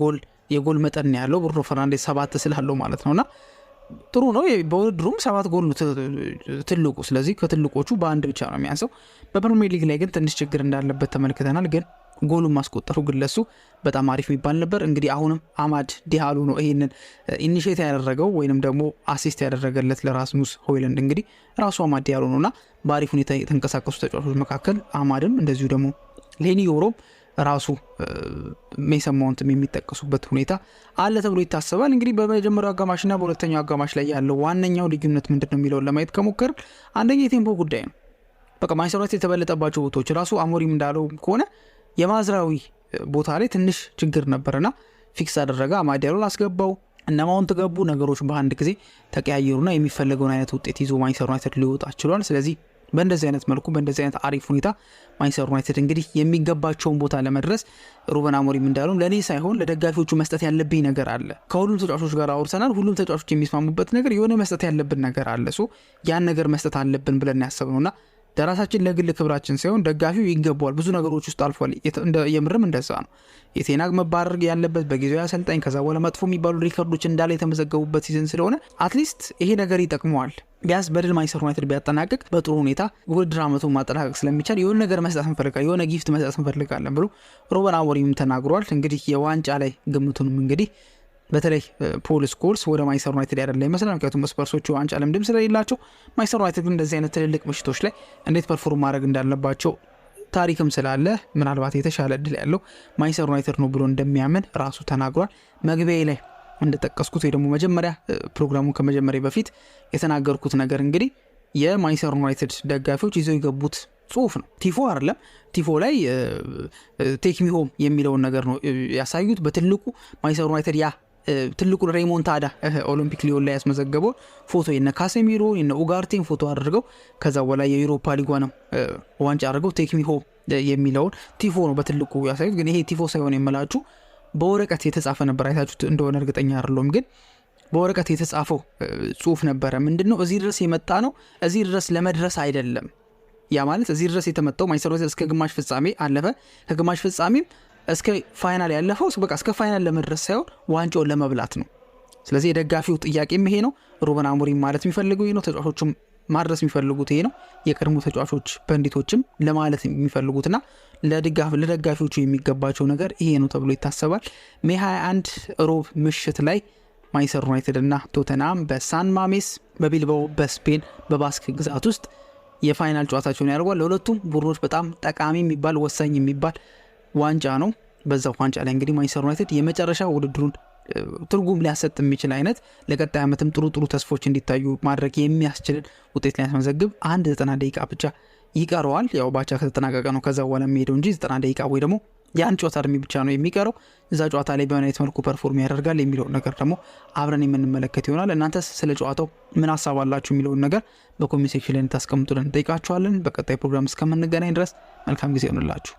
የጎል መጠን ያለው ብሩኖ ፈርናንዴዝ 7 ስላለው ማለት ነውና ጥሩ ነው። በውድድሩም 7 ጎል ነው ትልቁ። ስለዚህ ከትልቆቹ በአንድ ብቻ ነው የሚያንሰው። በፕሪሚየር ሊግ ላይ ግን ትንሽ ችግር እንዳለበት ተመልክተናል። ግን ጎሉን ማስቆጠሩ ግን ለሱ በጣም አሪፍ የሚባል ነበር። እንግዲህ አሁንም አማድ ዲያሎ ነው ይሄንን ኢኒሼት ያደረገው ወይንም ደግሞ አሲስት ያደረገለት ለራስሙስ ሆይሉንድ። እንግዲህ ራሱ አማድ ዲያሎ ነውና በአሪፍ ሁኔታ የተንቀሳቀሱ ተጫዋቾች መካከል አማድም እንደዚሁ ደግሞ ሌኒዮሮም ራሱ ሜሰን ማውንትም የሚጠቀሱበት ሁኔታ አለ ተብሎ ይታሰባል። እንግዲህ በመጀመሪያው አጋማሽና በሁለተኛው አጋማሽ ላይ ያለው ዋነኛው ልዩነት ምንድን ነው የሚለውን ለማየት ከሞከር አንደኛ የቴምፖ ጉዳይ ነው። በቃ ማንቸስተር ዩናይትድ የተበለጠባቸው ቦታዎች ራሱ አሞሪም እንዳለው ከሆነ የማዝራዊ ቦታ ላይ ትንሽ ችግር ነበርና ፊክስ አደረገ። አማድ ዲያሎን አስገባው፣ እነ ማውንት ገቡ። ነገሮች በአንድ ጊዜ ተቀያየሩና የሚፈለገውን አይነት ውጤት ይዞ ማንቸስተር ዩናይትድ ሊወጣ ችሏል። ስለዚህ በእንደዚህ አይነት መልኩ በእንደዚህ አይነት አሪፍ ሁኔታ ማንቸስተር ዩናይትድ እንግዲህ የሚገባቸውን ቦታ ለመድረስ ሩበን አሞሪም እንዳለው ለእኔ ሳይሆን ለደጋፊዎቹ መስጠት ያለብኝ ነገር አለ። ከሁሉም ተጫዋቾች ጋር አውርተናል። ሁሉም ተጫዋቾች የሚስማሙበት ነገር የሆነ መስጠት ያለብን ነገር አለ። ያን ነገር መስጠት አለብን ብለን ያሰብነውና ለራሳችን ለግል ክብራችን ሳይሆን ደጋፊው ይገባዋል። ብዙ ነገሮች ውስጥ አልፏል። የምርም እንደዛ ነው። የቴናግ መባረር ያለበት በጊዜው ያሰልጣኝ ከዛ በኋላ መጥፎ የሚባሉ ሪከርዶች እንዳለ የተመዘገቡበት ሲዝን ስለሆነ አትሊስት ይሄ ነገር ይጠቅመዋል። ቢያንስ በድል ማንቸስተር ዩናይትድ ቢያጠናቅቅ በጥሩ ሁኔታ ውድድር ዓመቱን ማጠናቀቅ ስለሚቻል የሆነ ነገር መስጠት እንፈልጋለን፣ የሆነ ጊፍት መስጠት እንፈልጋለን ብሎ ሩበን አሞሪም ተናግሯል። እንግዲህ የዋንጫ ላይ ግምቱንም እንግዲህ በተለይ ፖል ስኮልስ ወደ ማንቸስተር ዩናይትድ ያደላ ይመስላል። ምክንያቱም ስፐርሶቹ ዋንጫ ልምድም ስለሌላቸው ማንቸስተር ዩናይትድ ግን እንደዚህ አይነት ትልልቅ ምሽቶች ላይ እንዴት ፐርፎርም ማድረግ እንዳለባቸው ታሪክም ስላለ ምናልባት የተሻለ እድል ያለው ማንቸስተር ዩናይትድ ነው ብሎ እንደሚያምን ራሱ ተናግሯል። መግቢያ ላይ እንደጠቀስኩት ወይ ደግሞ መጀመሪያ ፕሮግራሙን ከመጀመሪያ በፊት የተናገርኩት ነገር እንግዲህ የማንቸስተር ዩናይትድ ደጋፊዎች ይዘው የገቡት ጽሁፍ ነው። ቲፎ አይደለም። ቲፎ ላይ ቴክ ሚ ሆም የሚለውን ነገር ነው ያሳዩት። በትልቁ ማንቸስተር ዩናይትድ ትልቁ ሬሞንታዳ ኦሎምፒክ ሊዮን ላይ ያስመዘገበው ፎቶ የነ ካሴሚሮ የነ ኡጋርቴን ፎቶ አድርገው ከዛ በኋላ የዩሮፓ ሊጓንም ዋንጫ አድርገው ቴክ ሚ ሆም የሚለውን ቲፎ ነው በትልቁ ያሳዩት። ግን ይሄ ቲፎ ሳይሆን የምላችሁ በወረቀት የተጻፈ ነበር። አይታችሁት እንደሆነ እርግጠኛ አይደለሁም፣ ግን በወረቀት የተጻፈው ጽሁፍ ነበረ። ምንድነው እዚህ ድረስ የመጣ ነው፣ እዚህ ድረስ ለመድረስ አይደለም። ያ ማለት እዚህ ድረስ የተመጣው ማንቸስተር ዩናይትድ እስከ ግማሽ ፍጻሜ አለፈ። ከግማሽ ፍጻሜም እስከ ፋይናል ያለፈው በቃ እስከ ፋይናል ለመድረስ ሳይሆን ዋንጫውን ለመብላት ነው። ስለዚህ የደጋፊው ጥያቄም ይሄ ነው። ሩበን አሞሪም ማለት የሚፈልገው ይሄ ነው። ተጫዋቾችም ማድረስ የሚፈልጉት ይሄ ነው። የቀድሞ ተጫዋቾች በእንዲቶችም ለማለት የሚፈልጉትና ለደጋፊዎቹ የሚገባቸው ነገር ይሄ ነው ተብሎ ይታሰባል። ሜይ 21 ሮብ ምሽት ላይ ማንቸስተር ዩናይትድ እና ቶተንሃም በሳን ማሜስ በቢልባኦ በስፔን በባስክ ግዛት ውስጥ የፋይናል ጨዋታቸውን ያደርጓል። ለሁለቱም ቡድኖች በጣም ጠቃሚ የሚባል ወሳኝ የሚባል ዋንጫ ነው። በዛው ዋንጫ ላይ እንግዲህ ማንቸስተር ዩናይትድ የመጨረሻ ውድድሩን ትርጉም ሊያሰጥ የሚችል አይነት ለቀጣይ ዓመትም ጥሩ ተስፎች እንዲታዩ ማድረግ የሚያስችልን ውጤት ሊያስመዘግብ 90 ደቂቃ ብቻ ይቀረዋል። ያው ባቻ ከተጠናቀቀ ነው ከዛ በኋላ የሚሄደው እንጂ 90 ደቂቃ ወይ ደግሞ የአንድ ጨዋታ እድሜ ብቻ ነው የሚቀረው። እዛ ጨዋታ ላይ በምን አይነት መልኩ ፐርፎርም ያደርጋል የሚለውን ነገር ደግሞ አብረን የምንመለከት ይሆናል። እናንተስ ስለ ጨዋታው ምን ሀሳብ አላችሁ የሚለውን ነገር በኮሜንት ሴክሽን ላይ እንድታስቀምጡልን እንጠይቃችኋለን። በቀጣይ ፕሮግራም እስከምንገናኝ ድረስ መልካም ጊዜ ይሆንላችሁ።